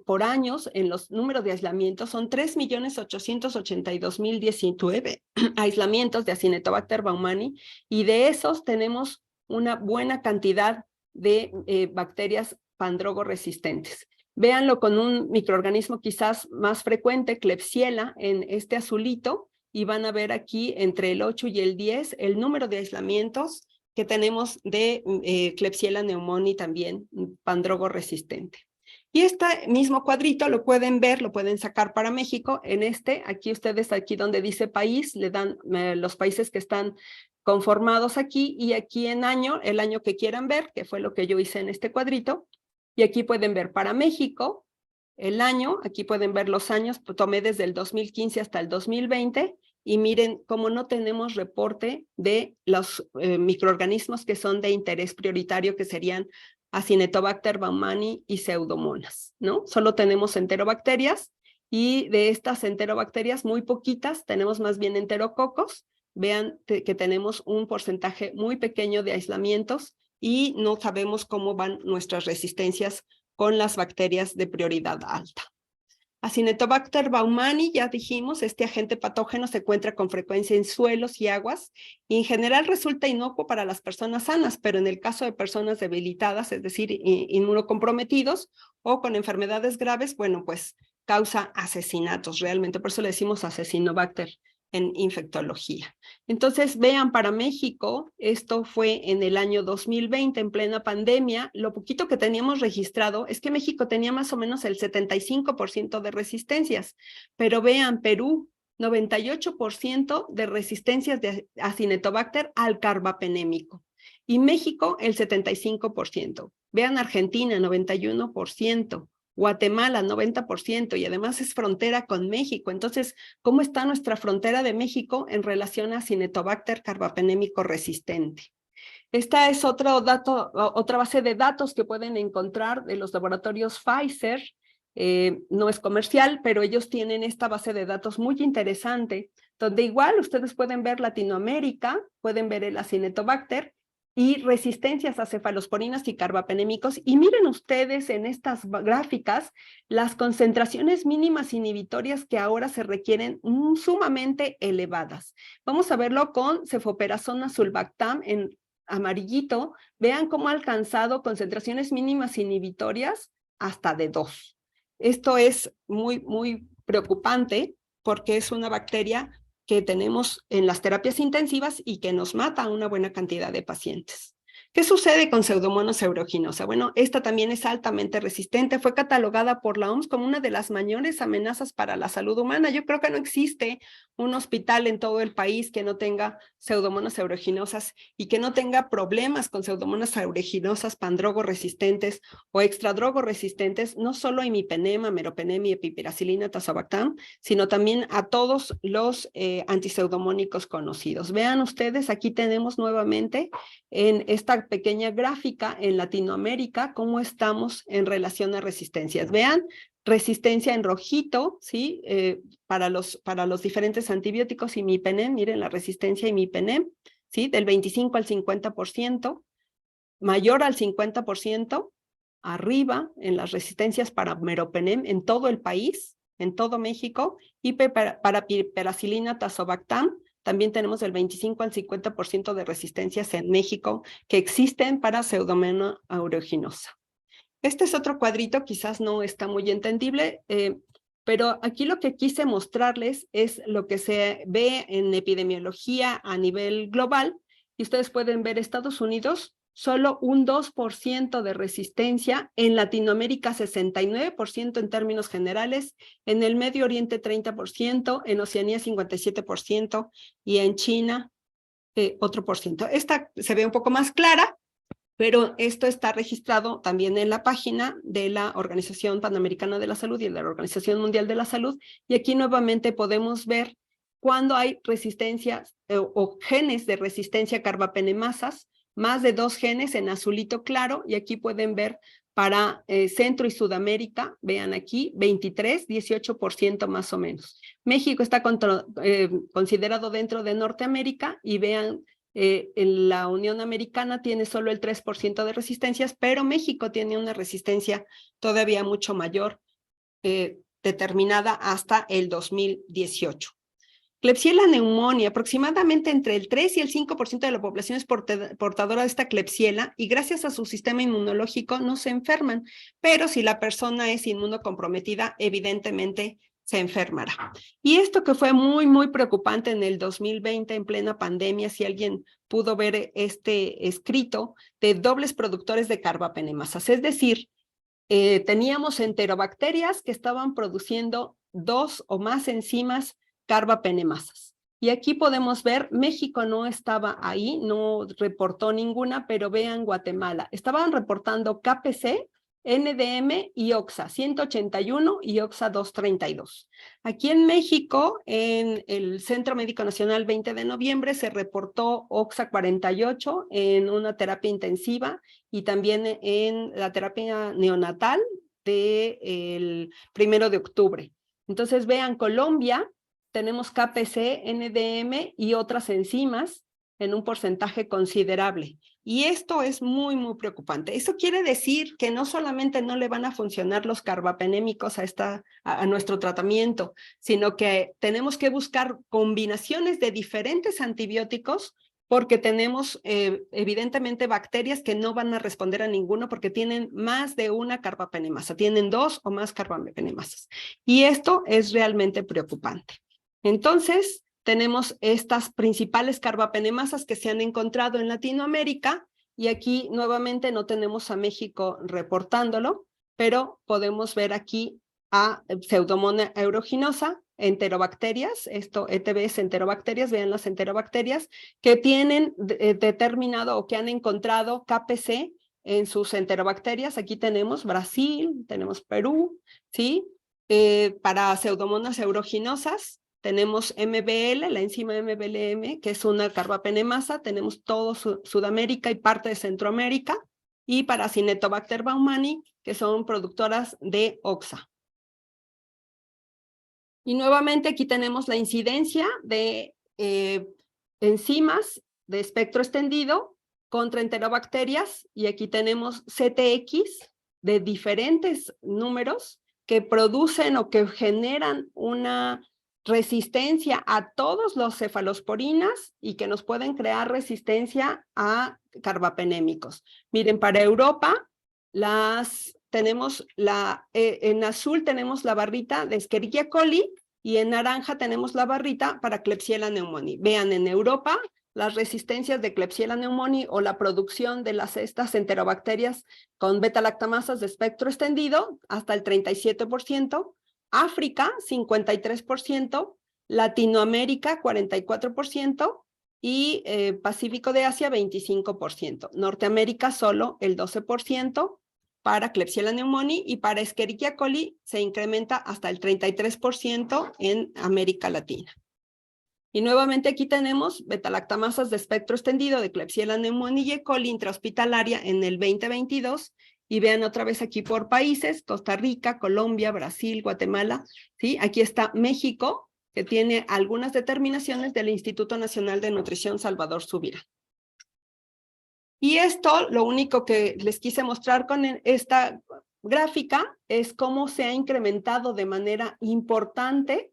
Por años, en los números de aislamientos, son 3.882.019 aislamientos de Acinetobacter baumannii y de esos tenemos una buena cantidad de bacterias pandrogoresistentes. Véanlo con un microorganismo quizás más frecuente, Klebsiella, en este azulito, y van a ver aquí entre el 8 y el 10 el número de aislamientos que tenemos de Klebsiella pneumoniae también, pandrogo resistente. Y este mismo cuadrito lo pueden ver, lo pueden sacar para México. En aquí ustedes, aquí donde dice país, le dan los países que están conformados aquí, y aquí en año, el año que quieran ver, que fue lo que yo hice en este cuadrito. Y aquí pueden ver para México el año, aquí pueden ver los años, tomé desde el 2015 hasta el 2020, y miren cómo no tenemos reporte de los microorganismos que son de interés prioritario, que serían Acinetobacter baumannii y Pseudomonas, ¿no? Solo tenemos enterobacterias, y de estas enterobacterias muy poquitas, tenemos más bien enterococos. Vean que tenemos un porcentaje muy pequeño de aislamientos, y no sabemos cómo van nuestras resistencias con las bacterias de prioridad alta. Acinetobacter baumannii, ya dijimos, este agente patógeno se encuentra con frecuencia en suelos y aguas, y en general resulta inocuo para las personas sanas, pero en el caso de personas debilitadas, es decir, inmunocomprometidos o con enfermedades graves, bueno, pues causa asesinatos realmente, por eso le decimos Acinetobacter en infectología. Entonces, vean, para México, esto fue en el año 2020, en plena pandemia. Lo poquito que teníamos registrado es que México tenía más o menos el 75% de resistencias, pero vean, Perú, 98% de resistencias de Acinetobacter al carbapenémico, y México el 75%. Vean Argentina, 91%. Guatemala, 90%, y además es frontera con México. Entonces, ¿cómo está nuestra frontera de México en relación a Acinetobacter carbapenémico resistente? Esta es otro dato, otra base de datos que pueden encontrar de los laboratorios Pfizer. No es comercial, pero ellos tienen esta base de datos muy interesante, donde igual ustedes pueden ver Latinoamérica, pueden ver el Acinetobacter, y resistencias a cefalosporinas y carbapenémicos. Y miren ustedes en estas gráficas las concentraciones mínimas inhibitorias que ahora se requieren sumamente elevadas. Vamos a verlo con cefoperazona sulbactam en amarillito. Vean cómo ha alcanzado concentraciones mínimas inhibitorias hasta de 2. Esto es muy, muy preocupante, porque es una bacteria que tenemos en las terapias intensivas y que nos mata a una buena cantidad de pacientes. ¿Qué sucede con Pseudomonas aeruginosa? Bueno, esta también es altamente resistente, fue catalogada por la OMS como una de las mayores amenazas para la salud humana. Yo creo que no existe un hospital en todo el país que no tenga Pseudomonas aeruginosas y que no tenga problemas con Pseudomonas aeruginosas, pandrogo resistentes o extradrogo resistentes, no solo a imipenem, meropenem y epipiracilina, tazobactam, sino también a todos los antipseudomónicos conocidos. Vean ustedes, aquí tenemos nuevamente en esta pequeña gráfica en Latinoamérica cómo estamos en relación a resistencias. Vean, resistencia en rojito, ¿sí? Para los diferentes antibióticos, imipenem, miren la resistencia a imipenem, ¿sí? Del 25 al 50%, mayor al 50%, arriba en las resistencias para meropenem en todo el país, en todo México, y para piperacilina, tazobactam, también tenemos el 25 al 50% de resistencias en México que existen para Pseudomonas aeruginosa. Este es otro cuadrito, quizás no está muy entendible, pero aquí lo que quise mostrarles es lo que se ve en epidemiología a nivel global, y ustedes pueden ver Estados Unidos, solo un 2% de resistencia, en Latinoamérica 69% en términos generales, en el Medio Oriente 30%, en Oceanía 57%, y en China otro por ciento. Esta se ve un poco más clara, pero esto está registrado también en la página de la Organización Panamericana de la Salud y de la Organización Mundial de la Salud, y aquí nuevamente podemos ver cuando hay resistencias o genes de resistencia a carbapenemasas, más de 2 genes en azulito claro, y aquí pueden ver para Centro y Sudamérica, vean aquí, 23, 18% más o menos. México está considerado dentro de Norteamérica, y vean, en la Unión Americana tiene solo el 3% de resistencias, pero México tiene una resistencia todavía mucho mayor, determinada hasta el 2018. Klebsiella pneumoniae, aproximadamente entre el 3 y el 5% de la población es portadora de esta Klebsiella y gracias a su sistema inmunológico no se enferman, pero si la persona es inmunocomprometida, evidentemente se enfermará. Y esto que fue muy, muy preocupante en el 2020, en plena pandemia, si alguien pudo ver este escrito de dobles productores de carbapenemasas, es decir, teníamos enterobacterias que estaban produciendo 2 o más enzimas carbapenemasas. Y aquí podemos ver, México no estaba ahí, no reportó ninguna, pero vean Guatemala. Estaban reportando KPC, NDM y OXA 181 y OXA 232. Aquí en México, en el Centro Médico Nacional 20 de noviembre, se reportó OXA 48 en una terapia intensiva y también en la terapia neonatal del 1 de octubre. Entonces vean, Colombia, tenemos KPC, NDM y otras enzimas en un porcentaje considerable. Y esto es muy, muy preocupante. Eso quiere decir que no solamente no le van a funcionar los carbapenémicos a nuestro tratamiento, sino que tenemos que buscar combinaciones de diferentes antibióticos porque tenemos evidentemente bacterias que no van a responder a ninguno porque tienen más de una carbapenemasa, tienen 2 o más carbapenemasas. Y esto es realmente preocupante. Entonces, tenemos estas principales carbapenemasas que se han encontrado en Latinoamérica y aquí nuevamente no tenemos a México reportándolo, pero podemos ver aquí a Pseudomonas aeruginosa, enterobacterias, esto ETBs enterobacterias, vean las enterobacterias que tienen determinado o que han encontrado KPC en sus enterobacterias. Aquí tenemos Brasil, tenemos Perú, ¿sí? Para Pseudomonas aeruginosas, tenemos MBL, la enzima MBLM, que es una carbapenemasa, tenemos todo Sudamérica y parte de Centroamérica, y para Cinetobacter baumannii, que son productoras de OXA. Y nuevamente aquí tenemos la incidencia de enzimas de espectro extendido contra enterobacterias, y aquí tenemos CTX de diferentes números que producen o que generan una resistencia a todos los cefalosporinas y que nos pueden crear resistencia a carbapenémicos. Miren, para Europa, tenemos en azul tenemos la barrita de Escherichia coli y en naranja tenemos la barrita para Klebsiella pneumoniae. Vean, en Europa, las resistencias de Klebsiella pneumoniae o la producción de estas enterobacterias con beta-lactamasas de espectro extendido hasta el 37%, África 53%, Latinoamérica 44% y Pacífico de Asia 25%, Norteamérica solo el 12%, para Klebsiella pneumoniae y para Escherichia coli se incrementa hasta el 33% en América Latina. Y nuevamente aquí tenemos beta-lactamasas de espectro extendido de Klebsiella pneumoniae y E. coli intrahospitalaria en el 2022, y vean otra vez aquí por países, Costa Rica, Colombia, Brasil, Guatemala, ¿sí? Aquí está México, que tiene algunas determinaciones del Instituto Nacional de Nutrición Salvador Subirán. Y esto, lo único que les quise mostrar con esta gráfica es cómo se ha incrementado de manera importante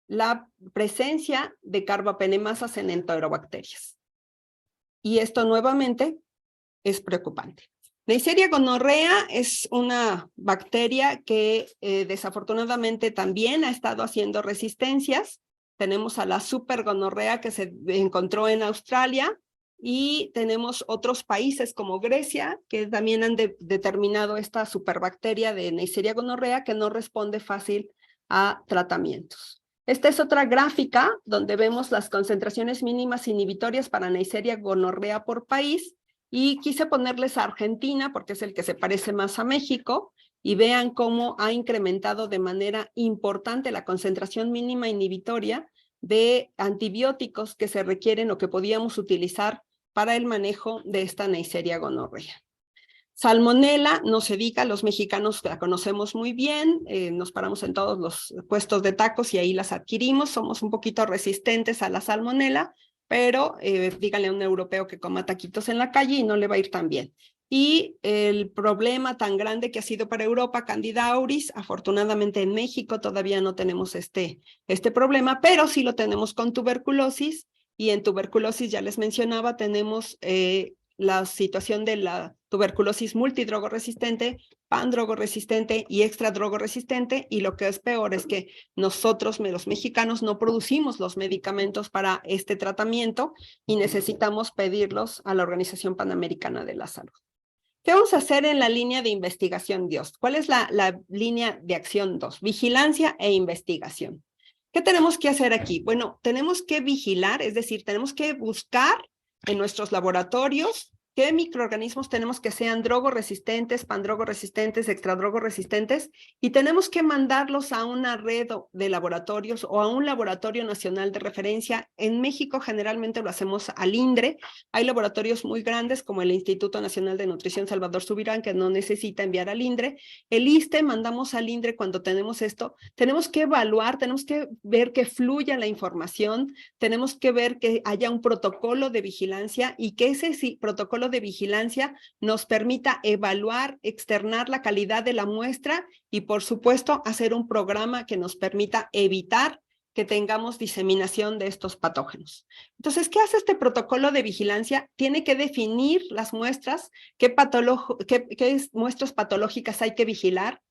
la presencia de carbapenemasas en enterobacterias. Y esto nuevamente es preocupante. Neisseria gonorrea es una bacteria que desafortunadamente también ha estado haciendo resistencias. Tenemos a la supergonorrea que se encontró en Australia, y tenemos otros países como Grecia que también han determinado esta superbacteria de Neisseria gonorrea que no responde fácil a tratamientos. Esta es otra gráfica donde vemos las concentraciones mínimas inhibitorias para Neisseria gonorrea por país, y quise ponerles a Argentina porque es el que se parece más a México, y vean cómo ha incrementado de manera importante la concentración mínima inhibitoria de antibióticos que se requieren o que podíamos utilizar para el manejo de esta Neisseria gonorrea. Salmonela, no se diga, los mexicanos la conocemos muy bien, nos paramos en todos los puestos de tacos y ahí las adquirimos, somos un poquito resistentes a la salmonela, pero díganle a un europeo que coma taquitos en la calle y no le va a ir tan bien. y el problema tan grande que ha sido para Europa, Candida auris. Afortunadamente en México todavía no tenemos este problema, pero sí lo tenemos con tuberculosis, y en tuberculosis ya les mencionaba, tenemos la situación de la tuberculosis multidrogoresistente, pandrogoresistente y extradrogoresistente, y lo que es peor es que nosotros, los mexicanos, no producimos los medicamentos para este tratamiento y necesitamos pedirlos a la Organización Panamericana de la Salud. ¿Qué vamos a hacer en la línea de investigación 2? ¿Cuál es la línea de acción 2? Vigilancia e investigación. ¿Qué tenemos que hacer aquí? Bueno, tenemos que vigilar, es decir, tenemos que buscar en nuestros laboratorios qué microorganismos tenemos que sean drogoresistentes, pandrogoresistentes, extradrogoresistentes, y tenemos que mandarlos a una red de laboratorios o a un laboratorio nacional de referencia. En México generalmente lo hacemos al INDRE. Hay laboratorios muy grandes como el Instituto Nacional de Nutrición Salvador Subirán, que no necesita enviar al INDRE. El ISSSTE mandamos al INDRE cuando tenemos esto. Tenemos que evaluar, tenemos que ver que fluya la información, tenemos que ver que haya un protocolo de vigilancia y que ese protocolo de vigilancia nos permita evaluar, externar la calidad de la muestra y, por supuesto, hacer un programa que nos permita evitar que tengamos diseminación de estos patógenos. Entonces, ¿qué hace este protocolo de vigilancia? Tiene que definir las muestras, qué muestras patológicas hay que vigilar,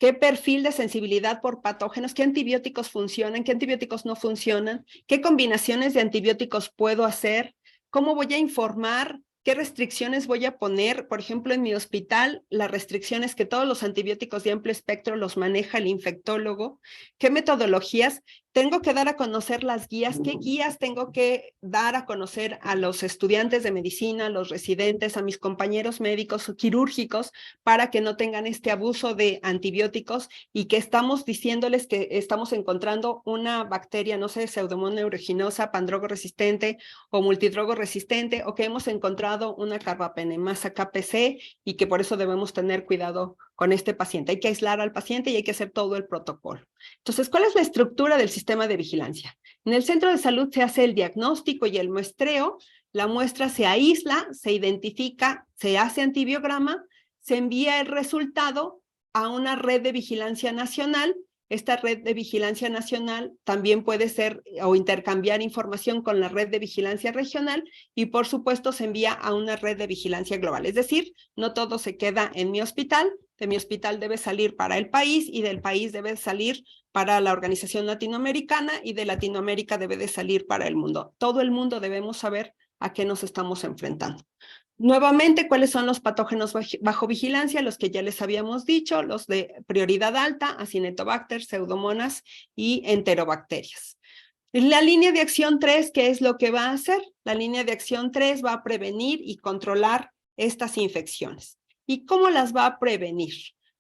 qué perfil de sensibilidad por patógenos, qué antibióticos funcionan, qué antibióticos no funcionan, qué combinaciones de antibióticos puedo hacer, cómo voy a informar, qué restricciones voy a poner. Por ejemplo, en mi hospital, la restricción es que todos los antibióticos de amplio espectro los maneja el infectólogo. ¿Qué metodologías? Tengo que dar a conocer las guías. ¿Qué guías tengo que dar a conocer a los estudiantes de medicina, a los residentes, a mis compañeros médicos o quirúrgicos, para que no tengan este abuso de antibióticos y que estamos diciéndoles que estamos encontrando una bacteria, no sé, Pseudomonas aeruginosa, pandrogoresistente o multidrogoresistente, o que hemos encontrado una carbapenemasa KPC y que por eso debemos tener cuidado con este paciente? Hay que aislar al paciente y hay que hacer todo el protocolo. Entonces, ¿cuál es la estructura del sistema de vigilancia? En el centro de salud se hace el diagnóstico y el muestreo. La muestra se aísla, se identifica, se hace antibiograma, se envía el resultado a una red de vigilancia nacional. Esta red de vigilancia nacional también puede ser o intercambiar información con la red de vigilancia regional, y por supuesto se envía a una red de vigilancia global. Es decir, no todo se queda en mi hospital. De mi hospital debe salir para el país, y del país debe salir para la Organización Latinoamericana, y de Latinoamérica debe de salir para el mundo. Todo el mundo debemos saber a qué nos estamos enfrentando. Nuevamente, ¿cuáles son los patógenos bajo vigilancia? Los que ya les habíamos dicho, los de prioridad alta, Acinetobacter, Pseudomonas y Enterobacterias. La línea de acción 3, ¿qué es lo que va a hacer? La línea de acción 3 va a prevenir y controlar estas infecciones. ¿Y cómo las va a prevenir?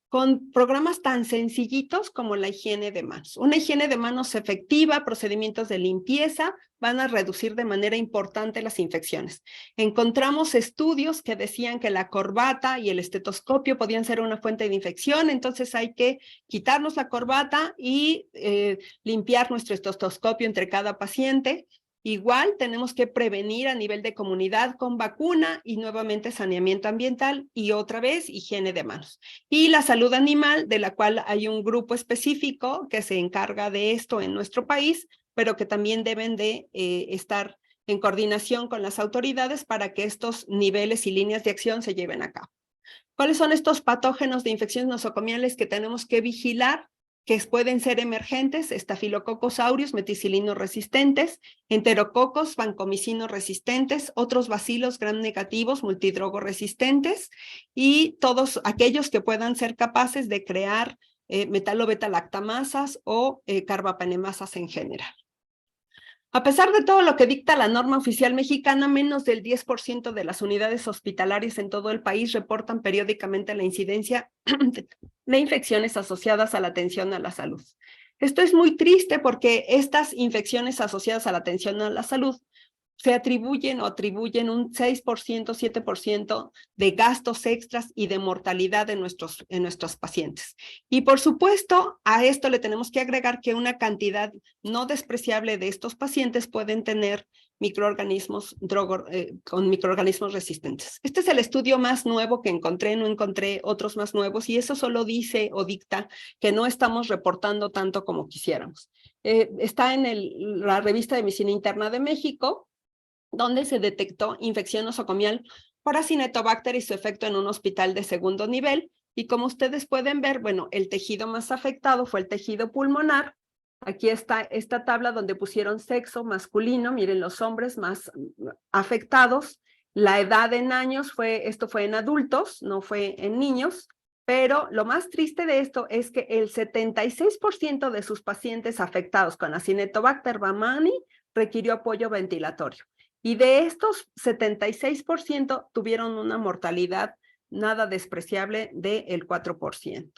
Con programas tan sencillitos como la higiene de manos. Una higiene de manos efectiva, procedimientos de limpieza, van a reducir de manera importante las infecciones. Encontramos estudios que decían que la corbata y el estetoscopio podían ser una fuente de infección, entonces hay que quitarnos la corbata y limpiar nuestro estetoscopio entre cada paciente. Igual tenemos que prevenir a nivel de comunidad con vacuna y nuevamente saneamiento ambiental y otra vez higiene de manos. Y la salud animal, de la cual hay un grupo específico que se encarga de esto en nuestro país, pero que también deben de estar en coordinación con las autoridades para que estos niveles y líneas de acción se lleven a cabo. ¿Cuáles son estos patógenos de infecciones nosocomiales que tenemos que vigilar, que pueden ser emergentes? Staphylococcus aureus, meticilino resistentes, enterococos, vancomicino resistentes, otros bacilos gram negativos, multidrogo resistentes, y todos aquellos que puedan ser capaces de crear metalobetalactamasas o carbapenemasas en general. A pesar de todo lo que dicta la norma oficial mexicana, menos del 10% de las unidades hospitalarias en todo el país reportan periódicamente la incidencia de infecciones asociadas a la atención a la salud. Esto es muy triste porque estas infecciones asociadas a la atención a la salud se atribuyen un 6%, 7% de gastos extras y de mortalidad en nuestros pacientes. Y por supuesto, a esto le tenemos que agregar que una cantidad no despreciable de estos pacientes pueden tener microorganismos con microorganismos resistentes. Este es el estudio más nuevo que encontré, no encontré otros más nuevos, y eso solo dice o dicta que no estamos reportando tanto como quisiéramos. Está en la revista de Medicina Interna de México, donde se detectó infección nosocomial por Acinetobacter y su efecto en un hospital de segundo nivel. Y como ustedes pueden ver, bueno, el tejido más afectado fue el tejido pulmonar. Aquí está esta tabla donde pusieron sexo masculino, miren los hombres más afectados. La edad en años esto fue en adultos, no fue en niños, pero lo más triste de esto es que el 76% de sus pacientes afectados con Acinetobacter baumannii requirió apoyo ventilatorio. Y de estos 76% tuvieron una mortalidad nada despreciable del 4%.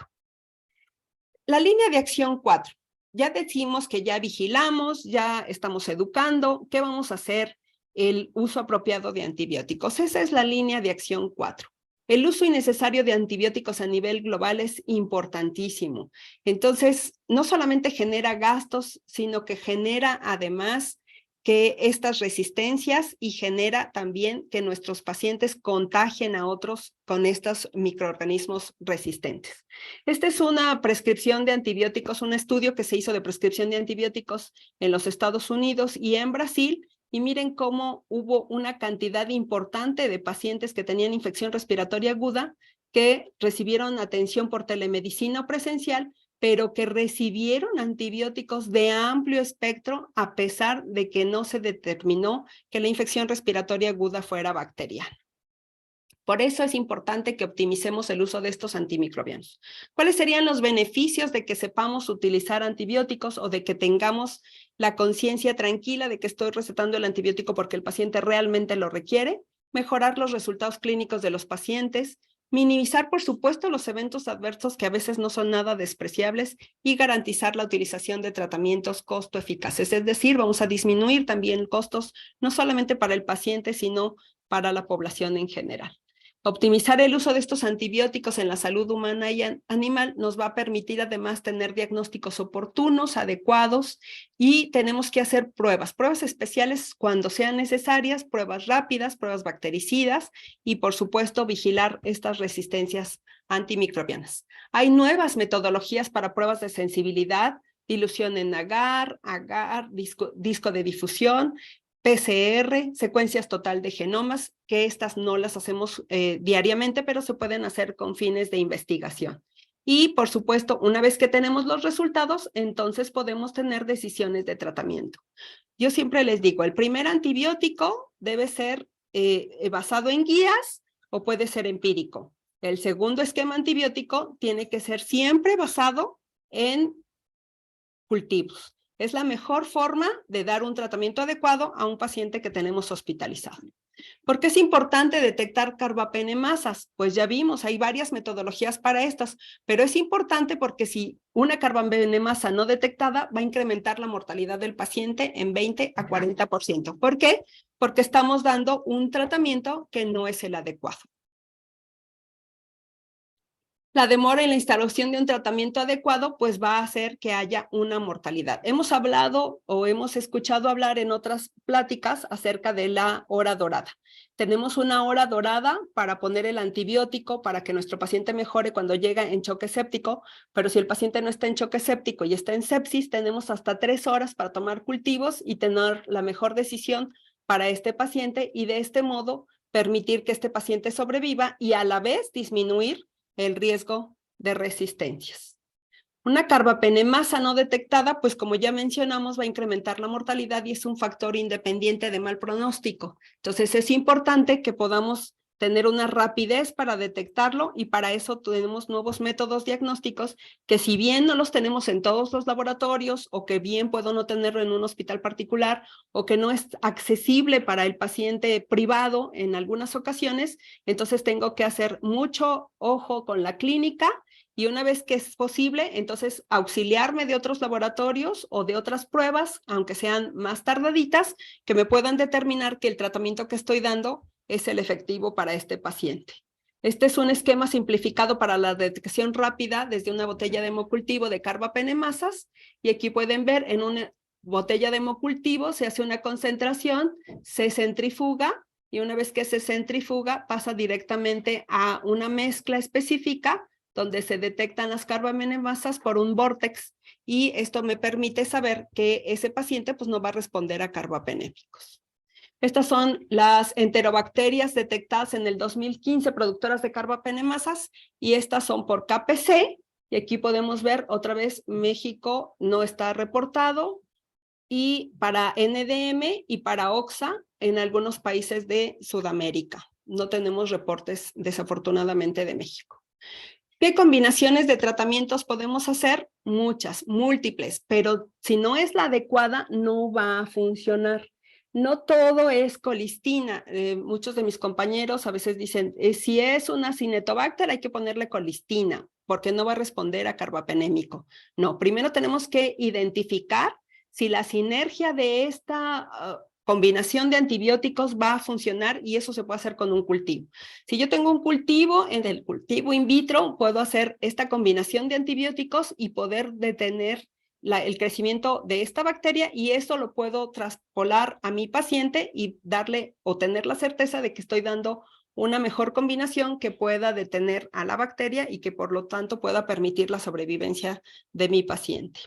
La línea de acción 4. Ya decimos que ya vigilamos, ya estamos educando. ¿Qué vamos a hacer? El uso apropiado de antibióticos. Esa es la línea de acción 4. El uso innecesario de antibióticos a nivel global es importantísimo. Entonces, no solamente genera gastos, sino que genera además que estas resistencias y genera también que nuestros pacientes contagien a otros con estos microorganismos resistentes. Esta es una prescripción de antibióticos, un estudio que se hizo de prescripción de antibióticos en los Estados Unidos y en Brasil, y miren cómo hubo una cantidad importante de pacientes que tenían infección respiratoria aguda que recibieron atención por telemedicina o presencial, pero que recibieron antibióticos de amplio espectro a pesar de que no se determinó que la infección respiratoria aguda fuera bacteriana. Por eso es importante que optimicemos el uso de estos antimicrobianos. ¿Cuáles serían los beneficios de que sepamos utilizar antibióticos o de que tengamos la conciencia tranquila de que estoy recetando el antibiótico porque el paciente realmente lo requiere? Mejorar los resultados clínicos de los pacientes, minimizar, por supuesto, los eventos adversos que a veces no son nada despreciables y garantizar la utilización de tratamientos costo eficaces. Es decir, vamos a disminuir también costos, no solamente para el paciente, sino para la población en general. Optimizar el uso de estos antibióticos en la salud humana y animal nos va a permitir además tener diagnósticos oportunos, adecuados, y tenemos que hacer pruebas especiales cuando sean necesarias, pruebas rápidas, pruebas bactericidas y por supuesto vigilar estas resistencias antimicrobianas. Hay nuevas metodologías para pruebas de sensibilidad, dilución en agar, disco de difusión, PCR, secuencias total de genomas, que estas no las hacemos diariamente, pero se pueden hacer con fines de investigación. Y, por supuesto, una vez que tenemos los resultados, entonces podemos tener decisiones de tratamiento. Yo siempre les digo, el primer antibiótico debe ser basado en guías o puede ser empírico. El segundo esquema antibiótico tiene que ser siempre basado en cultivos. Es la mejor forma de dar un tratamiento adecuado a un paciente que tenemos hospitalizado. ¿Por qué es importante detectar carbapenemasas? Pues ya vimos, hay varias metodologías para estas, pero es importante porque si una carbapenemasa no detectada va a incrementar la mortalidad del paciente en 20 a 40%. ¿Por qué? Porque estamos dando un tratamiento que no es el adecuado. La demora en la instalación de un tratamiento adecuado pues va a hacer que haya una mortalidad. Hemos hablado o hemos escuchado hablar en otras pláticas acerca de la hora dorada. Tenemos una hora dorada para poner el antibiótico para que nuestro paciente mejore cuando llega en choque séptico, pero si el paciente no está en choque séptico y está en sepsis, tenemos hasta 3 horas para tomar cultivos y tener la mejor decisión para este paciente y de este modo permitir que este paciente sobreviva y a la vez disminuir el riesgo de resistencias. Una carbapenemasa no detectada, pues como ya mencionamos, va a incrementar la mortalidad y es un factor independiente de mal pronóstico. Entonces es importante que podamos tener una rapidez para detectarlo y para eso tenemos nuevos métodos diagnósticos que si bien no los tenemos en todos los laboratorios o que bien puedo no tenerlo en un hospital particular o que no es accesible para el paciente privado en algunas ocasiones, entonces tengo que hacer mucho ojo con la clínica Y una vez que es posible, entonces auxiliarme de otros laboratorios o de otras pruebas, aunque sean más tardaditas, que me puedan determinar que el tratamiento que estoy dando es el efectivo para este paciente. Este es un esquema simplificado para la detección rápida desde una botella de hemocultivo de carbapenemasas, y aquí pueden ver en una botella de hemocultivo se hace una concentración, se centrifuga, y una vez que se centrifuga pasa directamente a una mezcla específica donde se detectan las carbapenemasas por un vórtex, y esto me permite saber que ese paciente pues no va a responder a carbapenémicos. Estas son las enterobacterias detectadas en el 2015, productoras de carbapenemasas, y estas son por KPC, y aquí podemos ver otra vez México no está reportado, y para NDM y para OXA en algunos países de Sudamérica. No tenemos reportes, desafortunadamente, de México. ¿Qué combinaciones de tratamientos podemos hacer? Muchas, múltiples, pero si no es la adecuada, no va a funcionar. No todo es colistina. Muchos de mis compañeros a veces dicen, si es una Cinetobacter hay que ponerle colistina, porque no va a responder a carbapenémico. No, primero tenemos que identificar si la sinergia de esta combinación de antibióticos va a funcionar, y eso se puede hacer con un cultivo. Si yo tengo un cultivo, en el cultivo in vitro puedo hacer esta combinación de antibióticos y poder detener el crecimiento de esta bacteria, y eso lo puedo traspolar a mi paciente y darle o tener la certeza de que estoy dando una mejor combinación que pueda detener a la bacteria y que por lo tanto pueda permitir la sobrevivencia de mi paciente.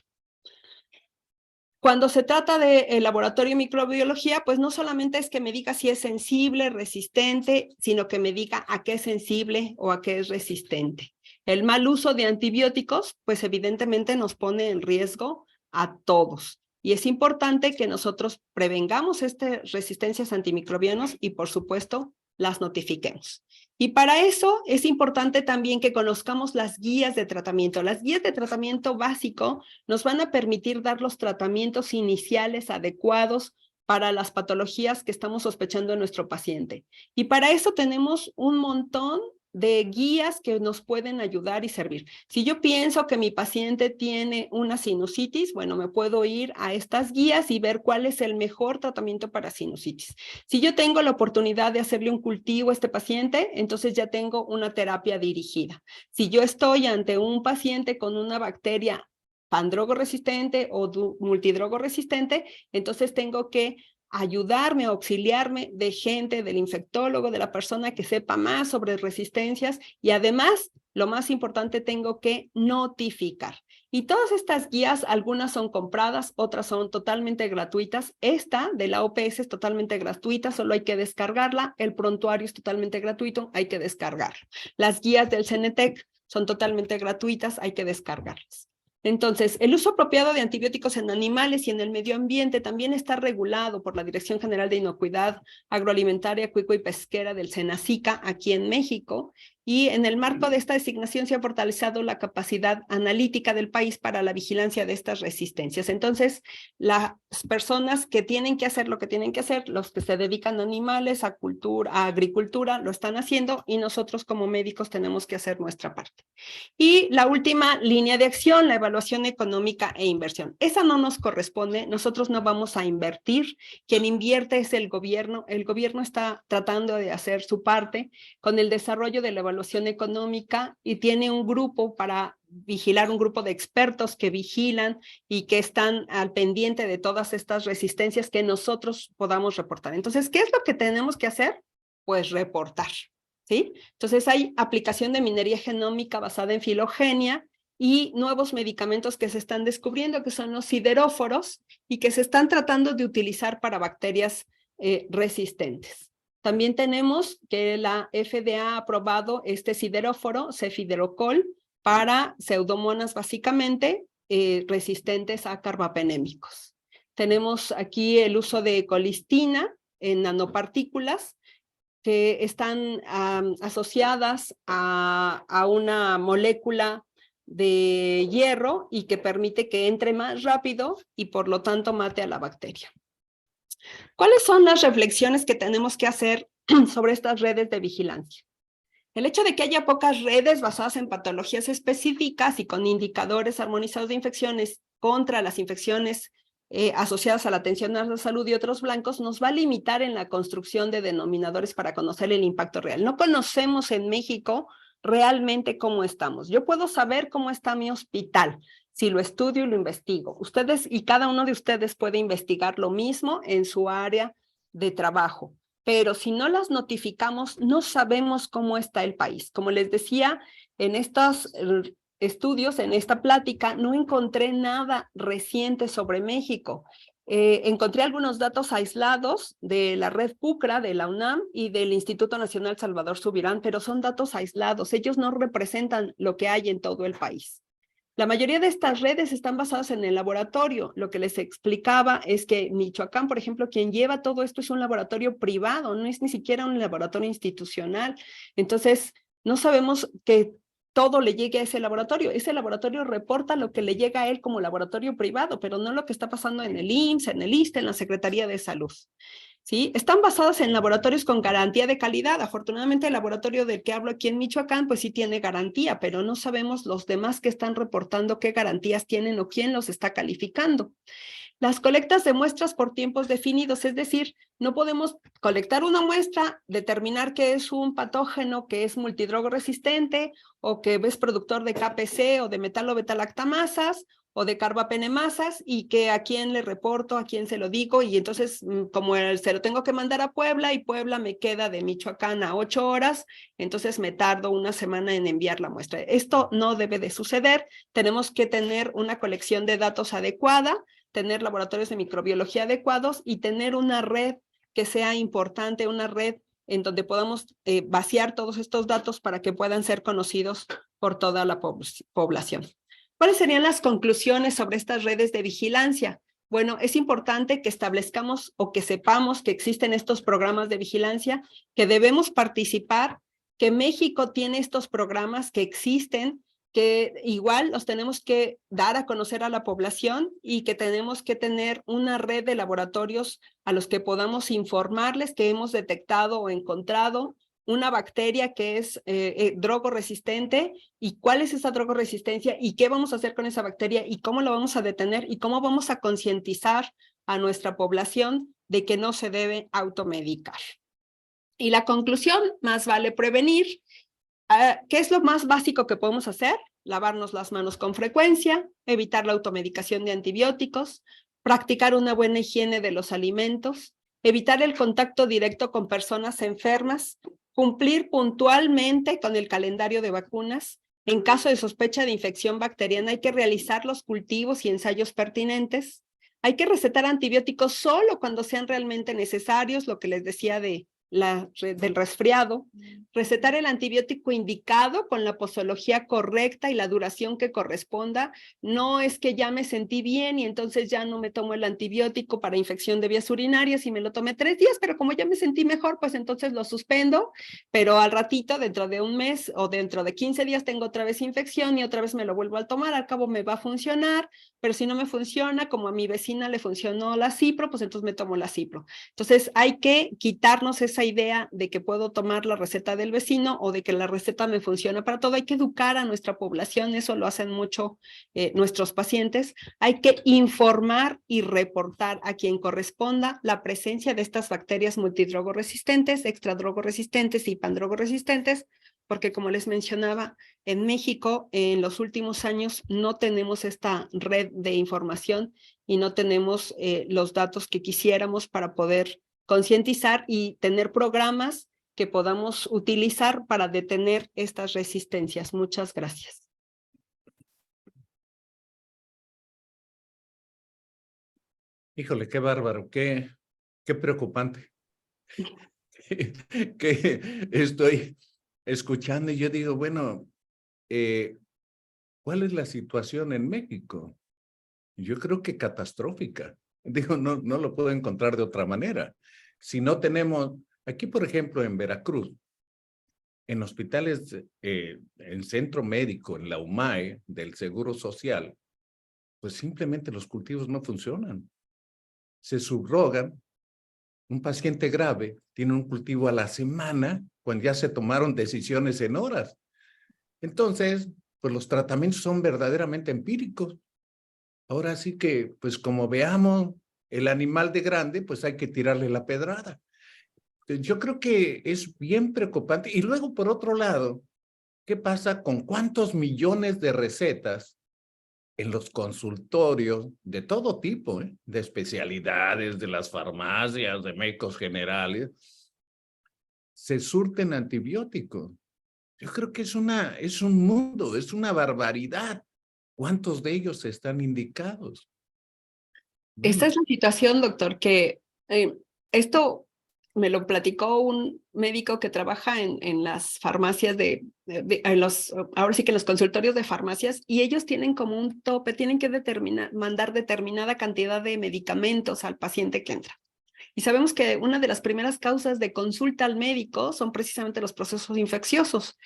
Cuando se trata de laboratorio de microbiología, pues no solamente es que me diga si es sensible, resistente, sino que me diga a qué es sensible o a qué es resistente. El mal uso de antibióticos, pues evidentemente nos pone en riesgo a todos. Y es importante que nosotros prevengamos estas resistencias antimicrobianas y, por supuesto, las notifiquemos. Y para eso es importante también que conozcamos las guías de tratamiento. Las guías de tratamiento básico nos van a permitir dar los tratamientos iniciales adecuados para las patologías que estamos sospechando en nuestro paciente. Y para eso tenemos un montón de guías que nos pueden ayudar y servir. Si yo pienso que mi paciente tiene una sinusitis, bueno, me puedo ir a estas guías y ver cuál es el mejor tratamiento para sinusitis. Si yo tengo la oportunidad de hacerle un cultivo a este paciente, entonces ya tengo una terapia dirigida. Si yo estoy ante un paciente con una bacteria pandrogo resistente o multidrogo resistente, entonces tengo que ayudarme, auxiliarme de gente, del infectólogo, de la persona que sepa más sobre resistencias, y además, lo más importante, tengo que notificar. Y todas estas guías, algunas son compradas, otras son totalmente gratuitas. Esta de la OPS es totalmente gratuita, solo hay que descargarla. El prontuario es totalmente gratuito, hay que descargarlo. Las guías del CENETEC son totalmente gratuitas, hay que descargarlas. Entonces, el uso apropiado de antibióticos en animales y en el medio ambiente también está regulado por la Dirección General de Inocuidad Agroalimentaria, Acuícola y Pesquera del SENACICA aquí en México, y en el marco de esta designación se ha fortalecido la capacidad analítica del país para la vigilancia de estas resistencias. Entonces, las personas que tienen que hacer lo que tienen que hacer, los que se dedican a animales, a agricultura, lo están haciendo, y nosotros como médicos tenemos que hacer nuestra parte. Y la última línea de acción, la evaluación económica e inversión. Esa no nos corresponde, nosotros no vamos a invertir, quien invierte es el gobierno está tratando de hacer su parte con el desarrollo de la evaluación económica, y tiene un grupo para vigilar, un grupo de expertos que vigilan y que están al pendiente de todas estas resistencias que nosotros podamos reportar. Entonces, ¿qué es lo que tenemos que hacer? Pues reportar. ¿Sí? Entonces hay aplicación de minería genómica basada en filogenia y nuevos medicamentos que se están descubriendo, que son los sideróforos, y que se están tratando de utilizar para bacterias resistentes. También tenemos que la FDA ha aprobado este sideróforo, cefiderocol, para pseudomonas básicamente resistentes a carbapenémicos. Tenemos aquí el uso de colistina en nanopartículas, que están asociadas a una molécula de hierro y que permite que entre más rápido y por lo tanto mate a la bacteria. ¿Cuáles son las reflexiones que tenemos que hacer sobre estas redes de vigilancia? El hecho de que haya pocas redes basadas en patologías específicas y con indicadores armonizados de infecciones contra las infecciones asociadas a la atención a la salud y otros blancos nos va a limitar en la construcción de denominadores para conocer el impacto real. No conocemos en México realmente cómo estamos. Yo puedo saber cómo está mi hospital si lo estudio y lo investigo. Ustedes y cada uno de ustedes puede investigar lo mismo en su área de trabajo. Pero si no las notificamos, no sabemos cómo está el país. Como les decía, en estos estudios, en esta plática, no encontré nada reciente sobre México. Encontré algunos datos aislados de la red PUCRA, de la UNAM y del Instituto Nacional Salvador Subirán, pero son datos aislados. Ellos no representan lo que hay en todo el país. La mayoría de estas redes están basadas en el laboratorio. Lo que les explicaba es que Michoacán, por ejemplo, quien lleva todo esto es un laboratorio privado, no es ni siquiera un laboratorio institucional. Entonces, no sabemos que todo le llegue a ese laboratorio. Ese laboratorio reporta lo que le llega a él como laboratorio privado, pero no lo que está pasando en el IMSS, en el ISSSTE, en la Secretaría de Salud. ¿Sí? Están basadas en laboratorios con garantía de calidad. Afortunadamente, el laboratorio del que hablo aquí en Michoacán, pues sí tiene garantía, pero no sabemos los demás que están reportando qué garantías tienen o quién los está calificando. Las colectas de muestras por tiempos definidos, es decir, no podemos colectar una muestra, determinar que es un patógeno que es multidrogo resistente o que es productor de KPC o de metalobetalactamasas o de carbapenemasas y que a quién le reporto, a quién se lo digo y entonces como se lo tengo que mandar a Puebla y Puebla me queda de Michoacán a 8 horas, entonces me tardo una semana en enviar la muestra. Esto no debe de suceder, tenemos que tener una colección de datos adecuada, tener laboratorios de microbiología adecuados y tener una red que sea importante, una red en donde podamos vaciar todos estos datos para que puedan ser conocidos por toda la población. ¿Cuáles serían las conclusiones sobre estas redes de vigilancia? Bueno, es importante que establezcamos o que sepamos que existen estos programas de vigilancia, que debemos participar, que México tiene estos programas que existen, que igual los tenemos que dar a conocer a la población y que tenemos que tener una red de laboratorios a los que podamos informarles que hemos detectado o encontrado una bacteria que es drogo-resistente y cuál es esa drogo-resistencia y qué vamos a hacer con esa bacteria y cómo la vamos a detener y cómo vamos a concientizar a nuestra población de que no se debe automedicar. Y la conclusión, más vale prevenir. ¿Qué es lo más básico que podemos hacer? Lavarnos las manos con frecuencia, evitar la automedicación de antibióticos, practicar una buena higiene de los alimentos, evitar el contacto directo con personas enfermas, cumplir puntualmente con el calendario de vacunas. En caso de sospecha de infección bacteriana hay que realizar los cultivos y ensayos pertinentes. Hay que recetar antibióticos solo cuando sean realmente necesarios, lo que les decía del resfriado, recetar el antibiótico indicado con la posología correcta y la duración que corresponda. No es que ya me sentí bien y entonces ya no me tomo el antibiótico para infección de vías urinarias y me lo tomé 3 días, pero como ya me sentí mejor, pues entonces lo suspendo, pero al ratito, dentro de un mes o dentro de 15 días tengo otra vez infección y otra vez me lo vuelvo a tomar, al cabo me va a funcionar, pero si no me funciona, como a mi vecina le funcionó la Cipro, pues entonces me tomo la Cipro. Entonces hay que quitarnos esa idea de que puedo tomar la receta del vecino o de que la receta me funciona para todo. Hay que educar a nuestra población, eso lo hacen mucho nuestros pacientes. Hay que informar y reportar a quien corresponda la presencia de estas bacterias multidrogoresistentes, extradrogoresistentes y pandrogoresistentes, porque como les mencionaba, en México en los últimos años no tenemos esta red de información y no tenemos los datos que quisiéramos para poder concientizar y tener programas que podamos utilizar para detener estas resistencias. Muchas gracias. Híjole, qué bárbaro, qué preocupante. Que estoy escuchando y yo digo, bueno, ¿cuál es la situación en México? Yo creo que catastrófica. Digo, no lo puedo encontrar de otra manera. Si no tenemos, aquí por ejemplo en Veracruz, en hospitales, en centro médico, en la UMAE del Seguro Social, pues simplemente los cultivos no funcionan. Se subrogan, un paciente grave tiene un cultivo a la semana cuando ya se tomaron decisiones en horas. Entonces, pues los tratamientos son verdaderamente empíricos. Ahora sí que, pues como veamos el animal de grande, pues hay que tirarle la pedrada. Yo creo que es bien preocupante. Y luego, por otro lado, ¿qué pasa con cuántos millones de recetas en los consultorios de todo tipo, de especialidades, de las farmacias, de médicos generales, se surten antibióticos? Yo creo que es un mundo, es una barbaridad. ¿Cuántos de ellos están indicados? Esta Bueno, es la situación, doctor, que esto me lo platicó un médico que trabaja en las farmacias ahora sí que en los consultorios de farmacias, y ellos tienen como un tope, tienen que mandar determinada cantidad de medicamentos al paciente que entra. Y sabemos que una de las primeras causas de consulta al médico son precisamente los procesos infecciosos.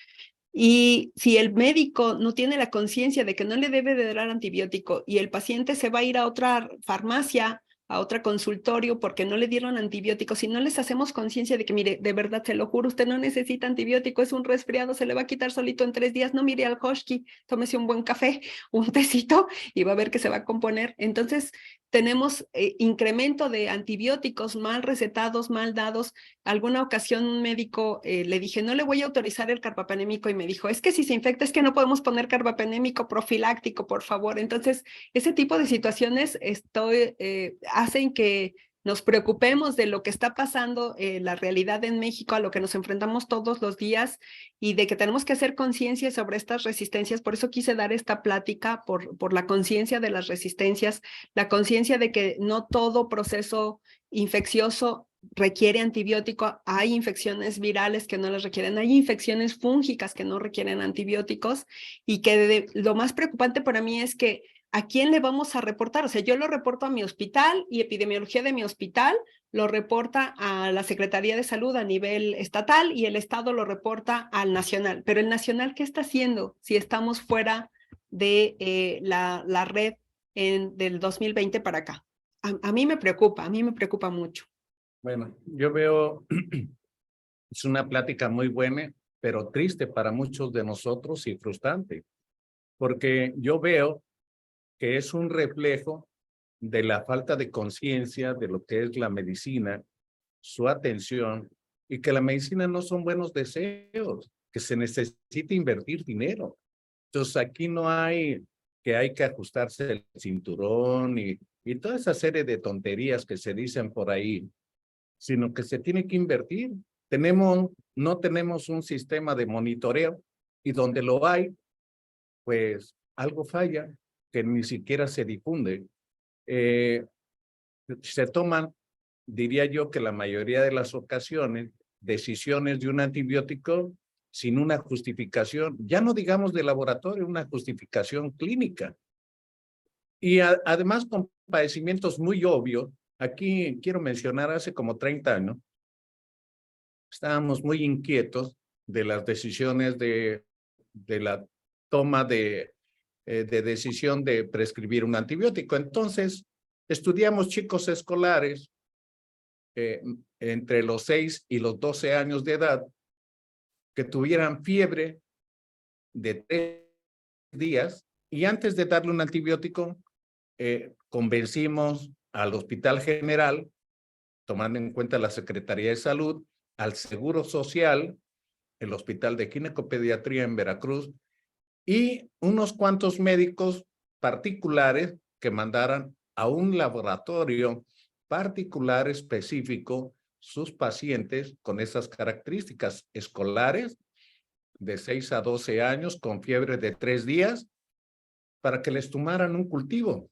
Y si el médico no tiene la conciencia de que no le debe de dar antibiótico y el paciente se va a ir a otra farmacia, a otro consultorio porque no le dieron antibiótico, si no les hacemos conciencia de que, mire, de verdad, se lo juro, usted no necesita antibiótico, es un resfriado, se le va a quitar solito en 3 días, no mire al Hoshki, tómese un buen café, un tecito y va a ver que se va a componer. Entonces, tenemos incremento de antibióticos mal recetados, mal dados. Alguna ocasión un médico le dije, no le voy a autorizar el carbapenémico, y me dijo, es que si se infecta es que no podemos poner carbapenémico profiláctico, por favor. Entonces, ese tipo de situaciones hacen que nos preocupemos de lo que está pasando, la realidad en México, a lo que nos enfrentamos todos los días, y de que tenemos que hacer conciencia sobre estas resistencias. Por eso quise dar esta plática, por la conciencia de las resistencias, la conciencia de que no todo proceso infeccioso requiere antibiótico. Hay infecciones virales que no las requieren, hay infecciones fúngicas que no requieren antibióticos, y que lo más preocupante para mí es que ¿a quién le vamos a reportar? O sea, yo lo reporto a mi hospital y epidemiología de mi hospital lo reporta a la Secretaría de Salud a nivel estatal y el estado lo reporta al nacional. Pero el nacional, ¿qué está haciendo si estamos fuera de la red del 2020 para acá? A mí me preocupa mucho. bueno, yo veo, es una plática muy buena, pero triste para muchos de nosotros y frustrante, porque yo veo que es un reflejo de la falta de conciencia de lo que es la medicina, su atención, y que la medicina no son buenos deseos, que se necesita invertir dinero. Entonces aquí no hay que ajustarse el cinturón y toda esa serie de tonterías que se dicen por ahí, sino que se tiene que invertir. No tenemos un sistema de monitoreo, y donde lo hay, pues algo falla, que ni siquiera se difunde. Se toman, diría yo, que la mayoría de las ocasiones, decisiones de un antibiótico sin una justificación, ya no digamos de laboratorio, una justificación clínica. Y además con padecimientos muy obvios. Aquí quiero mencionar, hace como 30 años, estábamos muy inquietos de las decisiones de la toma de decisión de prescribir un antibiótico. Entonces, estudiamos chicos escolares entre los 6 y los 12 años de edad que tuvieran fiebre de 3 días, y antes de darle un antibiótico, convencimos al Hospital General, tomando en cuenta la Secretaría de Salud, al Seguro Social, el Hospital de Ginecopediatría en Veracruz, y unos cuantos médicos particulares que mandaran a un laboratorio particular específico sus pacientes con esas características escolares de 6 a 12 años con fiebre de 3 días, para que les tomaran un cultivo.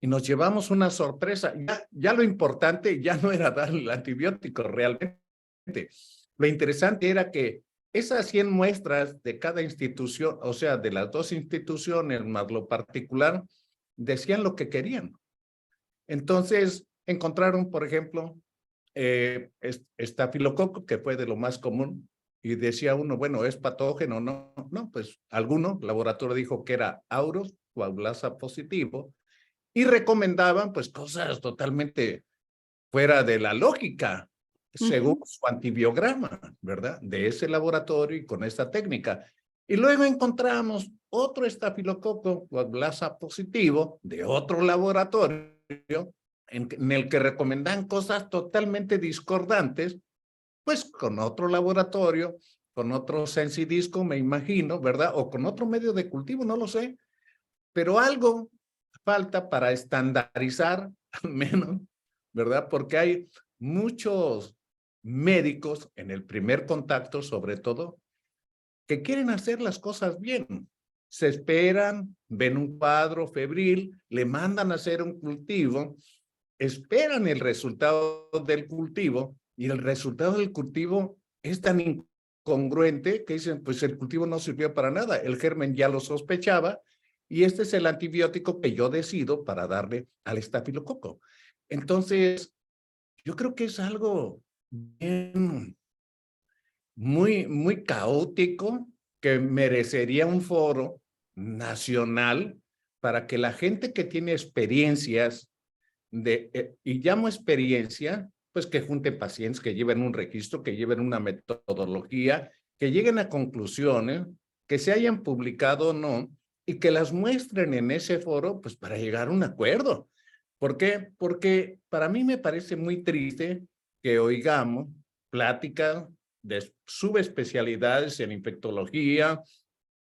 Y nos llevamos una sorpresa. Ya lo importante ya no era darle el antibiótico realmente. Lo interesante era que esas 100 muestras de cada institución, o sea, de las 2 instituciones más lo particular, decían lo que querían. Entonces, encontraron, por ejemplo, estafilococo, que fue de lo más común, y decía uno, bueno, ¿es patógeno? No, no, pues alguno, el laboratorio dijo que era auros coagulasa positivo, y recomendaban pues cosas totalmente fuera de la lógica. según su antibiograma, ¿verdad? De ese laboratorio y con esta técnica. Y luego encontramos otro estafilococo Lassa positivo de otro laboratorio en el que recomendan cosas totalmente discordantes, pues con otro laboratorio, con otro sensidisco, me imagino, ¿verdad? O con otro medio de cultivo, no lo sé. Pero algo falta para estandarizar, al menos, ¿verdad? Porque hay muchos médicos en el primer contacto, sobre todo, que quieren hacer las cosas bien. Se esperan, ven un cuadro febril, le mandan a hacer un cultivo, esperan el resultado del cultivo y el resultado del cultivo es tan incongruente que dicen, pues el cultivo no sirvió para nada, el germen ya lo sospechaba y este es el antibiótico que yo decido para darle al estafilococo. Entonces, yo creo que es algo bien, muy caótico que merecería un foro nacional para que la gente que tiene experiencias y llamo experiencia, pues que junte pacientes, que lleven un registro, que lleven una metodología, que lleguen a conclusiones, que se hayan publicado o no, y que las muestren en ese foro, pues para llegar a un acuerdo. ¿Por qué? Porque para mí me parece muy triste que oigamos pláticas de subespecialidades en infectología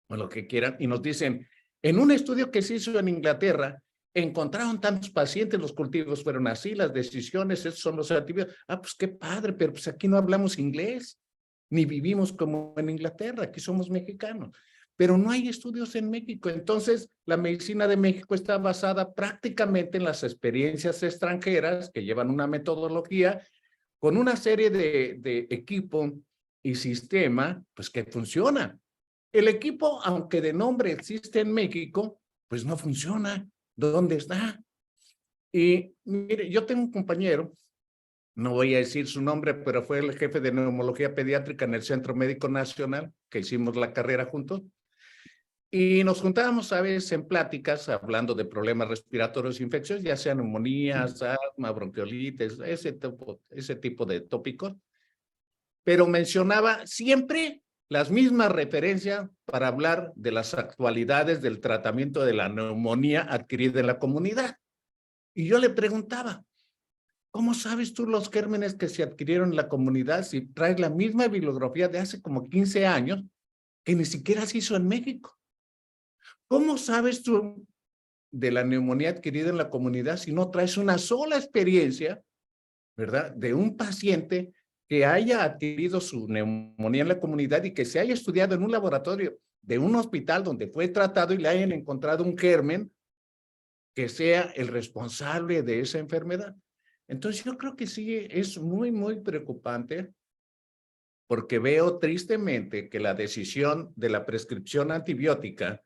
o lo que quieran, y nos dicen, en un estudio que se hizo en Inglaterra, encontraron tantos pacientes, los cultivos fueron así, las decisiones, esos son los antibióticos. Ah, pues qué padre, pero pues aquí no hablamos inglés, ni vivimos como en Inglaterra, aquí somos mexicanos. Pero no hay estudios en México. Entonces, la medicina de México está basada prácticamente en las experiencias extranjeras que llevan una metodología con una serie de equipo y sistema, pues que funciona. El equipo, aunque de nombre existe en México, pues no funciona. ¿Dónde está? Y mire, yo tengo un compañero, no voy a decir su nombre, pero fue el jefe de neumología pediátrica en el Centro Médico Nacional, que hicimos la carrera juntos, y nos juntábamos a veces en pláticas hablando de problemas respiratorios e infeccios, ya sean neumonías, asma, bronquiolitis, ese tipo de tópicos, pero mencionaba siempre las mismas referencias para hablar de las actualidades del tratamiento de la neumonía adquirida en la comunidad. Y yo le preguntaba, ¿cómo sabes tú los gérmenes que se adquirieron en la comunidad si traes la misma bibliografía de hace como 15 años que ni siquiera se hizo en México? ¿Cómo sabes tú de la neumonía adquirida en la comunidad si no traes una sola experiencia, ¿verdad? De un paciente que haya adquirido su neumonía en la comunidad y que se haya estudiado en un laboratorio de un hospital donde fue tratado y le hayan encontrado un germen que sea el responsable de esa enfermedad. Entonces yo creo que sí es muy preocupante porque veo tristemente que la decisión de la prescripción antibiótica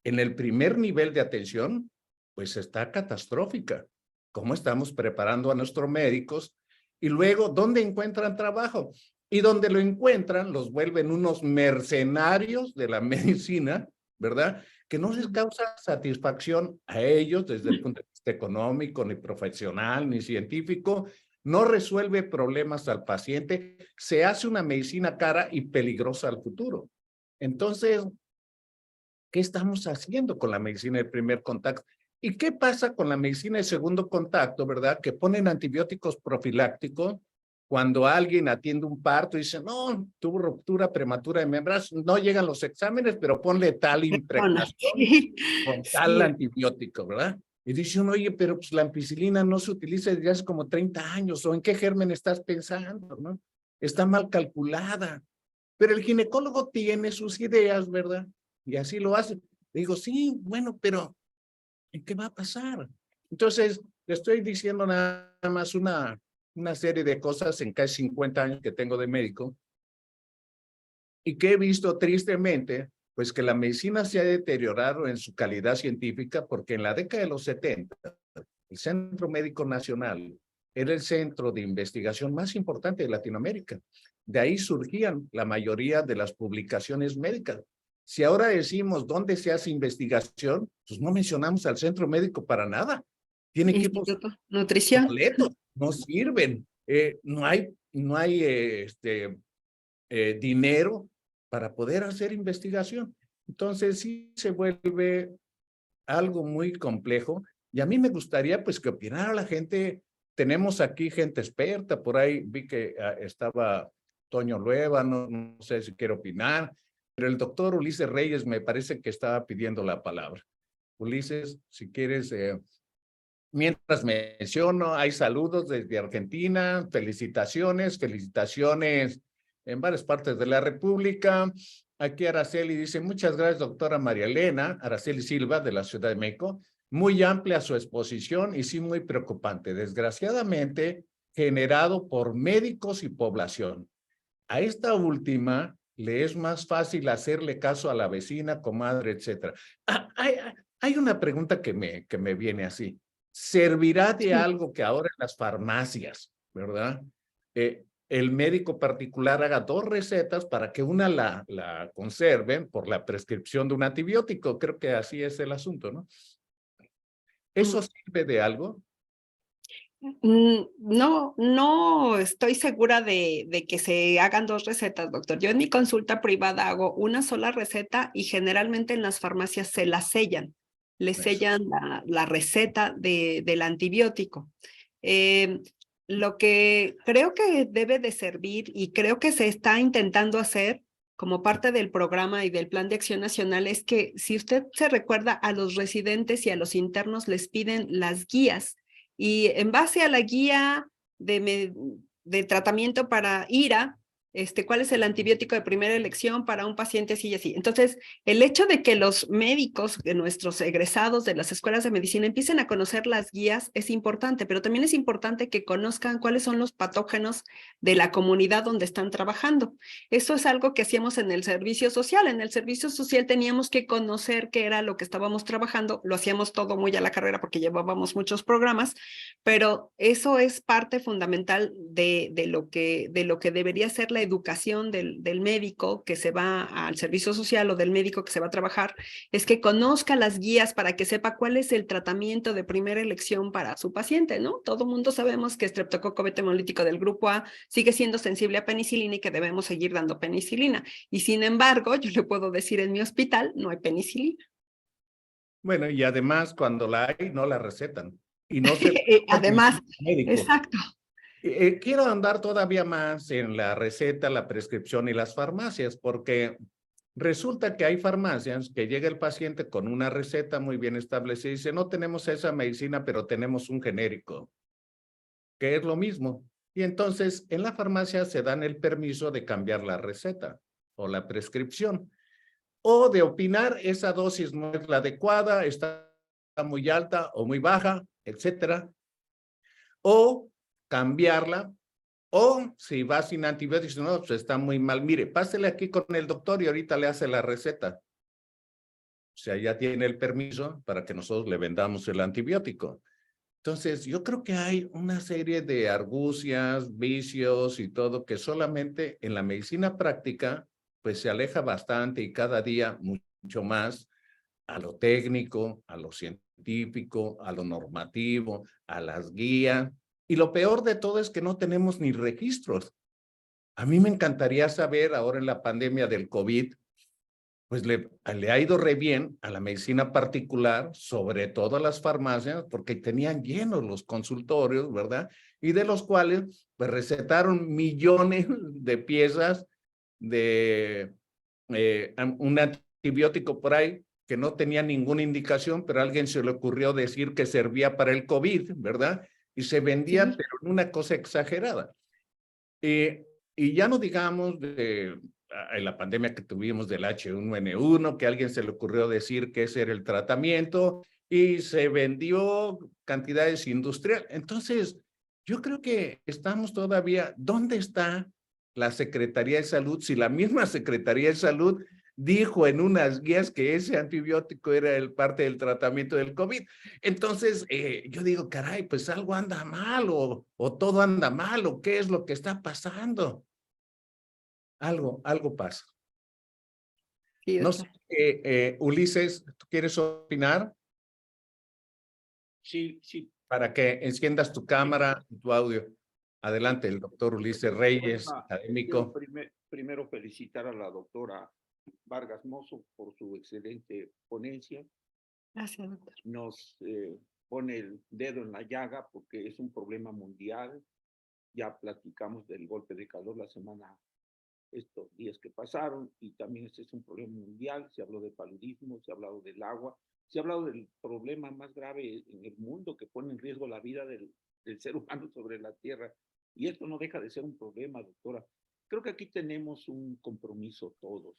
en el primer nivel de atención pues está catastrófica. ¿Cómo estamos preparando a nuestros médicos? Y luego, ¿dónde encuentran trabajo? Y donde lo encuentran, los vuelven unos mercenarios de la medicina, ¿verdad? Que no les causa satisfacción a ellos desde el punto de vista económico, ni profesional, ni científico. No resuelve problemas al paciente. Se hace una medicina cara y peligrosa al futuro. Entonces, ¿qué estamos haciendo con la medicina de primer contacto? ¿Y qué pasa con la medicina de segundo contacto, verdad? Que ponen antibióticos profilácticos cuando alguien atiende un parto y dice, no, tuvo ruptura prematura de membranas, no llegan los exámenes, pero ponle tal impregnación con tal Sí, antibiótico, ¿verdad? Y dice uno, oye, pero pues la ampicilina no se utiliza desde hace como 30 años, ¿o en qué germen estás pensando, no? Está mal calculada. Pero el ginecólogo tiene sus ideas, ¿verdad? Y así lo hace. Digo, sí, bueno, pero ¿y qué va a pasar? Entonces, le estoy diciendo nada más una serie de cosas en casi 50 años que tengo de médico y que he visto tristemente, pues que la medicina se ha deteriorado en su calidad científica porque en la década de los 70, el Centro Médico Nacional era el centro de investigación más importante de Latinoamérica. De ahí surgían la mayoría de las publicaciones médicas. Si ahora decimos dónde se hace investigación, pues no mencionamos al centro médico para nada. Tiene equipos Instituto Nutrición. obsoletos, no sirven. No hay no hay dinero para poder hacer investigación. Entonces sí se vuelve algo muy complejo y a mí me gustaría pues que opinara la gente. Tenemos aquí gente experta, por ahí vi que estaba Toño Lueva, no sé si quiere opinar, pero el doctor Ulises Reyes me parece que estaba pidiendo la palabra. Ulises, si quieres, mientras menciono, hay saludos desde Argentina, felicitaciones en varias partes de la República. Aquí Araceli dice, muchas gracias, doctora María Elena, Araceli Silva, de la Ciudad de México. Muy amplia su exposición y sí muy preocupante. Desgraciadamente, generado por médicos y población. A esta última le es más fácil hacerle caso a la vecina, comadre, etcétera. Hay una pregunta que me viene así. ¿Servirá de Sí. algo que ahora en las farmacias, verdad? El médico particular haga 2 recetas para que una la conserven por la prescripción de un antibiótico? Creo que así es el asunto, ¿no? ¿Eso sirve de algo? No, no estoy segura de que se hagan 2 recetas, doctor. Yo en mi consulta privada hago una sola receta y generalmente en las farmacias se la sellan, le Eso. sellan la receta del antibiótico. Eh, lo que creo que debe de servir y creo que se está intentando hacer como parte del programa y del Plan de Acción Nacional es que si usted se recuerda, a los residentes y a los internos les piden las guías y en base a la guía de tratamiento para IRA, cuál es el antibiótico de primera elección para un paciente así y así. Entonces, el hecho de que los médicos, de nuestros egresados de las escuelas de medicina empiecen a conocer las guías es importante, pero también es importante que conozcan cuáles son los patógenos de la comunidad donde están trabajando. Eso es algo que hacíamos en el servicio social. En el servicio social teníamos que conocer qué era lo que estábamos trabajando. Lo hacíamos todo muy a la carrera porque llevábamos muchos programas, pero eso es parte fundamental de lo que debería ser la educación del médico que se va al servicio social o del médico que se va a trabajar, es que conozca las guías para que sepa cuál es el tratamiento de primera elección para su paciente, ¿no? Todo mundo sabemos que estreptococo beta hemolítico del grupo A sigue siendo sensible a penicilina y que debemos seguir dando penicilina. Y sin embargo, yo le puedo decir en mi hospital, no hay penicilina. Bueno, y además cuando la hay, no la recetan. Y no se Además, médico. exacto. Quiero andar todavía más en la receta, la prescripción y las farmacias, porque resulta que hay farmacias que llega el paciente con una receta muy bien establecida y dice, no tenemos esa medicina, pero tenemos un genérico, que es lo mismo. Y entonces en la farmacia se dan el permiso de cambiar la receta o la prescripción, o de opinar esa dosis no es la adecuada, está muy alta o muy baja, etcétera, o cambiarla. O si va sin antibióticos, no, pues está muy mal. Mire, pásele aquí con el doctor y ahorita le hace la receta. O sea, ya tiene el permiso para que nosotros le vendamos el antibiótico. Entonces, yo creo que hay una serie de argucias, vicios y todo que solamente en la medicina práctica, pues se aleja bastante y cada día mucho más a lo técnico, a lo científico, a lo normativo, a las guías. Y lo peor de todo es que no tenemos ni registros. A mí me encantaría saber ahora en la pandemia del COVID, pues le ha ido re bien a la medicina particular, sobre todo a las farmacias, porque tenían llenos los consultorios, ¿verdad? Y de los cuales pues recetaron millones de piezas de un antibiótico por ahí que no tenía ninguna indicación, pero a alguien se le ocurrió decir que servía para el COVID, ¿verdad? Y se vendía, Sí. pero en una cosa exagerada. Y ya no digamos de en la pandemia que tuvimos del H1N1, que a alguien se le ocurrió decir que ese era el tratamiento y se vendió cantidades industriales. Entonces, yo creo que estamos todavía, ¿dónde está la Secretaría de Salud? Si la misma Secretaría de Salud dijo en unas guías que ese antibiótico era parte del tratamiento del COVID. Entonces, yo digo, caray, pues algo anda mal o todo anda mal o qué es lo que está pasando. Algo pasa. Sí, No sé, doctor. Ulises, ¿tú quieres opinar? Sí, sí. Para que enciendas tu cámara y tu audio. Adelante, el doctor Ulises Reyes, Quiero académico. primero felicitar a la doctora Vargas Mozo por su excelente ponencia. Gracias, doctor. Nos pone el dedo en la llaga porque es un problema mundial. Ya platicamos del golpe de calor la semana, estos días que pasaron, y también este es un problema mundial. Se habló de paludismo, se ha hablado del agua, se ha hablado del problema más grave en el mundo que pone en riesgo la vida del ser humano sobre la tierra. Y esto no deja de ser un problema, doctora. Creo que aquí tenemos un compromiso todos.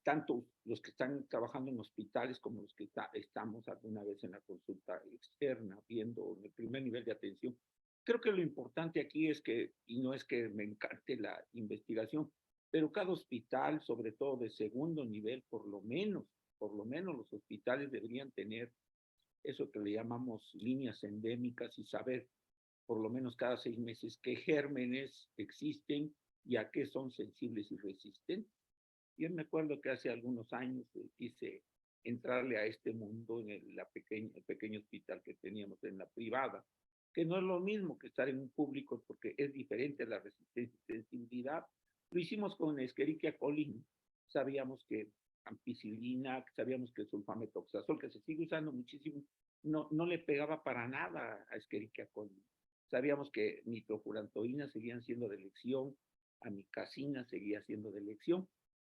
Tanto los que están trabajando en hospitales como los que estamos alguna vez en la consulta externa, viendo el primer nivel de atención. Creo que lo importante aquí es que, y no es que me encante la investigación, pero cada hospital, sobre todo de segundo nivel, por lo menos los hospitales deberían tener eso que le llamamos líneas endémicas y saber por lo menos cada 6 meses qué gérmenes existen y a qué son sensibles y resistentes. Yo me acuerdo que hace algunos años quise entrarle a este mundo en el pequeño hospital que teníamos en la privada, que no es lo mismo que estar en un público porque es diferente la resistencia y sensibilidad. Lo hicimos con Escherichia coli. Sabíamos que ampicilina, sabíamos que sulfamethoxazol, que se sigue usando muchísimo, no le pegaba para nada a Escherichia coli. Sabíamos que nitrofurantoína seguían siendo de elección, amicacina seguía siendo de elección.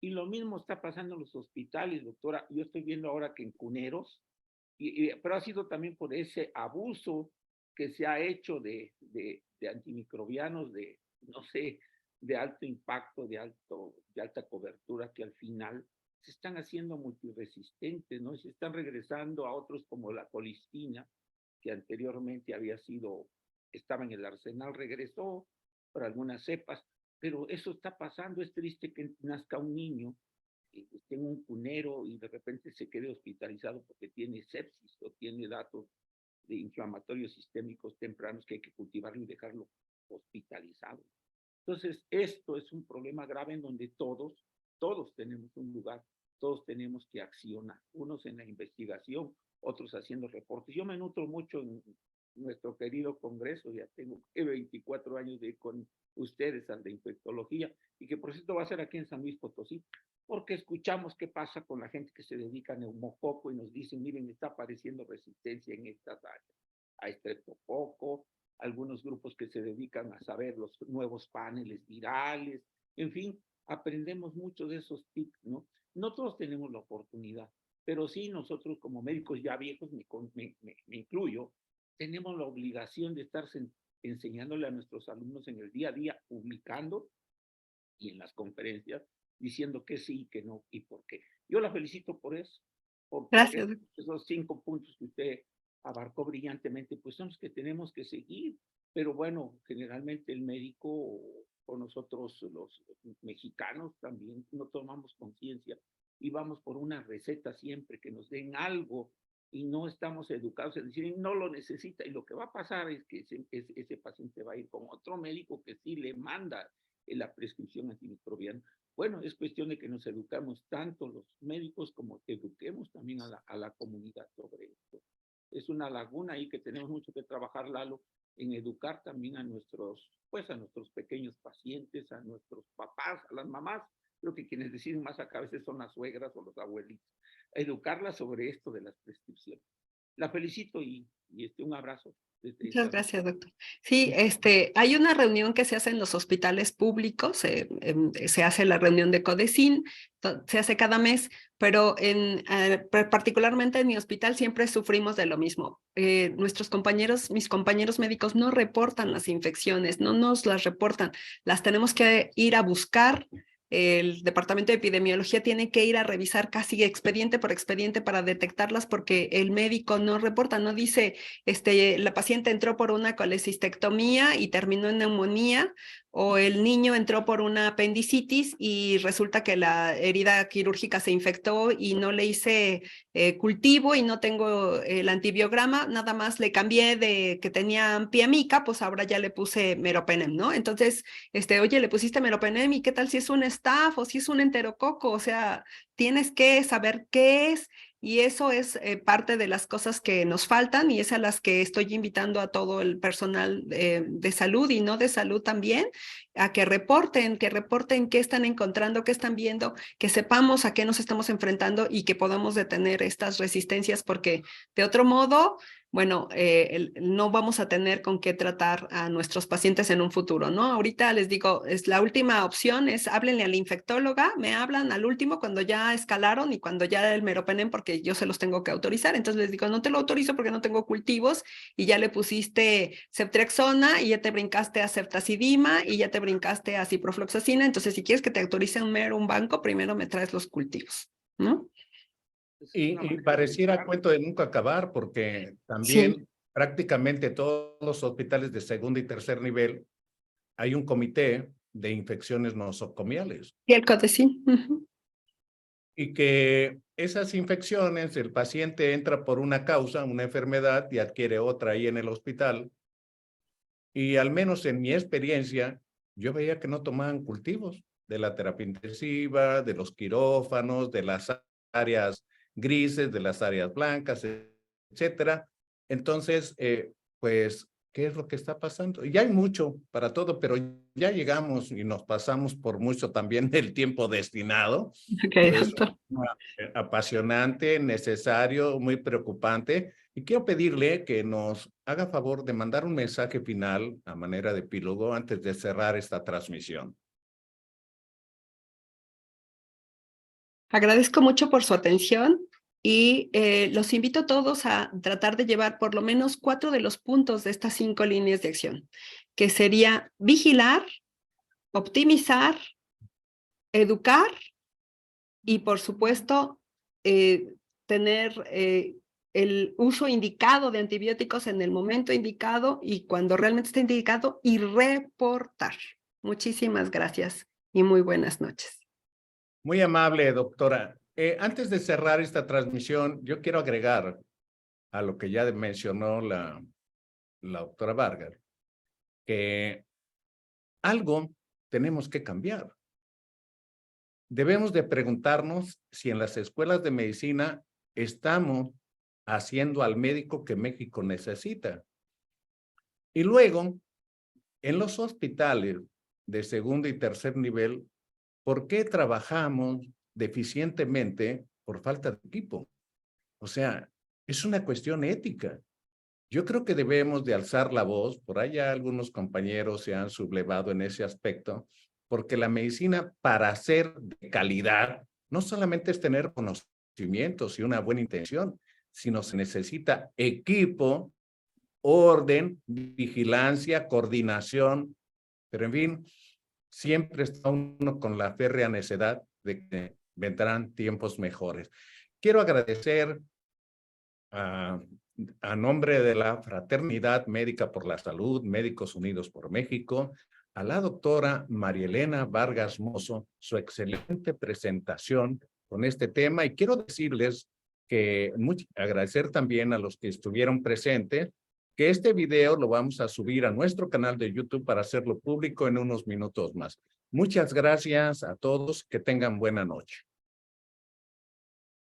Y lo mismo está pasando en los hospitales, doctora. Yo estoy viendo ahora que en Cuneros, pero ha sido también por ese abuso que se ha hecho de antimicrobianos, no sé, de alto impacto, de alta cobertura, que al final se están haciendo multiresistentes, ¿no? Y se están regresando a otros como la colistina, que anteriormente estaba en el arsenal, regresó por algunas cepas. Pero eso está pasando. Es triste que nazca un niño que esté en un cunero y de repente se quede hospitalizado porque tiene sepsis o tiene datos de inflamatorios sistémicos tempranos que hay que cultivarlo y dejarlo hospitalizado. Entonces, esto es un problema grave en donde todos tenemos un lugar, todos tenemos que accionar, unos en la investigación, otros haciendo reportes. Yo me nutro mucho en nuestro querido Congreso, ya tengo 24 años con ustedes al de infectología, y que por cierto va a ser aquí en San Luis Potosí, porque escuchamos qué pasa con la gente que se dedica a neumococo y nos dicen, miren, está apareciendo resistencia en estas áreas, a estreptococo, algunos grupos que se dedican a saber los nuevos paneles virales, en fin, aprendemos mucho de esos tips, ¿no? No todos tenemos la oportunidad, pero sí nosotros como médicos ya viejos, me incluyo, tenemos la obligación de estar enseñándole a nuestros alumnos en el día a día, publicando y en las conferencias, diciendo que sí, que no y por qué. Yo la felicito por eso, porque Gracias. esos 5 puntos que usted abarcó brillantemente, pues son los que tenemos que seguir. Pero bueno, generalmente el médico o nosotros los mexicanos también no tomamos conciencia y vamos por una receta siempre, que nos den algo, y no estamos educados en decir, no lo necesita, y lo que va a pasar es que ese paciente va a ir con otro médico que sí le manda la prescripción antimicrobiana. Bueno, es cuestión de que nos educamos tanto los médicos como que eduquemos también a la comunidad sobre esto. Es una laguna ahí que tenemos mucho que trabajar, Lalo, en educar también a nuestros pequeños pacientes, a nuestros papás, a las mamás. Creo que quienes deciden más acá a veces son las suegras o los abuelitos. Educarlas sobre esto de las prescripciones. La felicito y un abrazo. Muchas gracias, doctor. Sí, hay una reunión que se hace en los hospitales públicos, se hace la reunión de CODECIN, se hace cada mes, pero particularmente en mi hospital siempre sufrimos de lo mismo. Mis compañeros médicos no reportan las infecciones, no nos las reportan, las tenemos que ir a buscar. El departamento de epidemiología tiene que ir a revisar casi expediente por expediente para detectarlas porque el médico no reporta, no dice, la paciente entró por una colecistectomía y terminó en neumonía, o el niño entró por una apendicitis y resulta que la herida quirúrgica se infectó y no le hice cultivo y no tengo el antibiograma, nada más le cambié de que tenía ampiamica, pues ahora ya le puse meropenem, ¿no? Entonces, oye, le pusiste meropenem y qué tal si es un staph o si es un enterococo, o sea, tienes que saber qué es. Y eso es parte de las cosas que nos faltan y es a las que estoy invitando a todo el personal de salud y no de salud también, a que reporten qué están encontrando, qué están viendo, que sepamos a qué nos estamos enfrentando y que podamos detener estas resistencias, porque de otro modo, bueno, no vamos a tener con qué tratar a nuestros pacientes en un futuro, ¿no? Ahorita les digo, es la última opción es háblenle a la infectóloga, me hablan al último cuando ya escalaron y cuando ya el meropenem, porque yo se los tengo que autorizar. Entonces les digo, no te lo autorizo porque no tengo cultivos y ya le pusiste ceftriaxona y ya te brincaste a ceftazidima y ya te brincaste a ciprofloxacina. Entonces, si quieres que te autorice un banco, primero me traes los cultivos, ¿no? Y pareciera cuento de nunca acabar, porque Sí. también prácticamente todos los hospitales de segundo y tercer nivel hay un comité de infecciones nosocomiales. Y el codecín. Y que esas infecciones, el paciente entra por una causa, una enfermedad, y adquiere otra ahí en el hospital. Y al menos en mi experiencia, yo veía que no tomaban cultivos de la terapia intensiva, de los quirófanos, de las áreas grises, de las áreas blancas, etcétera. Entonces, pues, ¿qué es lo que está pasando? Y hay mucho para todo, pero ya llegamos y nos pasamos por mucho también del tiempo destinado. Ok, Es doctor. apasionante, necesario, muy preocupante. Y quiero pedirle que nos haga favor de mandar un mensaje final a manera de epílogo antes de cerrar esta transmisión. Agradezco mucho por su atención y los invito a todos a tratar de llevar por lo menos 4 de los puntos de estas 5 líneas de acción, que sería vigilar, optimizar, educar y, por supuesto, tener el uso indicado de antibióticos en el momento indicado y cuando realmente esté indicado y reportar. Muchísimas gracias y muy buenas noches. Muy amable, doctora. Antes de cerrar esta transmisión, yo quiero agregar a lo que ya mencionó la doctora Vargas, que algo tenemos que cambiar. Debemos de preguntarnos si en las escuelas de medicina estamos haciendo al médico que México necesita. Y luego, en los hospitales de segundo y tercer nivel, ¿por qué trabajamos deficientemente por falta de equipo? O sea, es una cuestión ética. Yo creo que debemos de alzar la voz, por allá algunos compañeros se han sublevado en ese aspecto, porque la medicina para ser de calidad no solamente es tener conocimientos y una buena intención, sino se necesita equipo, orden, vigilancia, coordinación, pero en fin, siempre está uno con la férrea necedad de que vendrán tiempos mejores. Quiero agradecer a nombre de la Fraternidad Médica por la Salud, Médicos Unidos por México, a la doctora Marielena Vargas Mozo, su excelente presentación con este tema. Y quiero decirles que agradecer también a los que estuvieron presentes, que este video lo vamos a subir a nuestro canal de YouTube para hacerlo público en unos minutos más. Muchas gracias a todos, que tengan buena noche.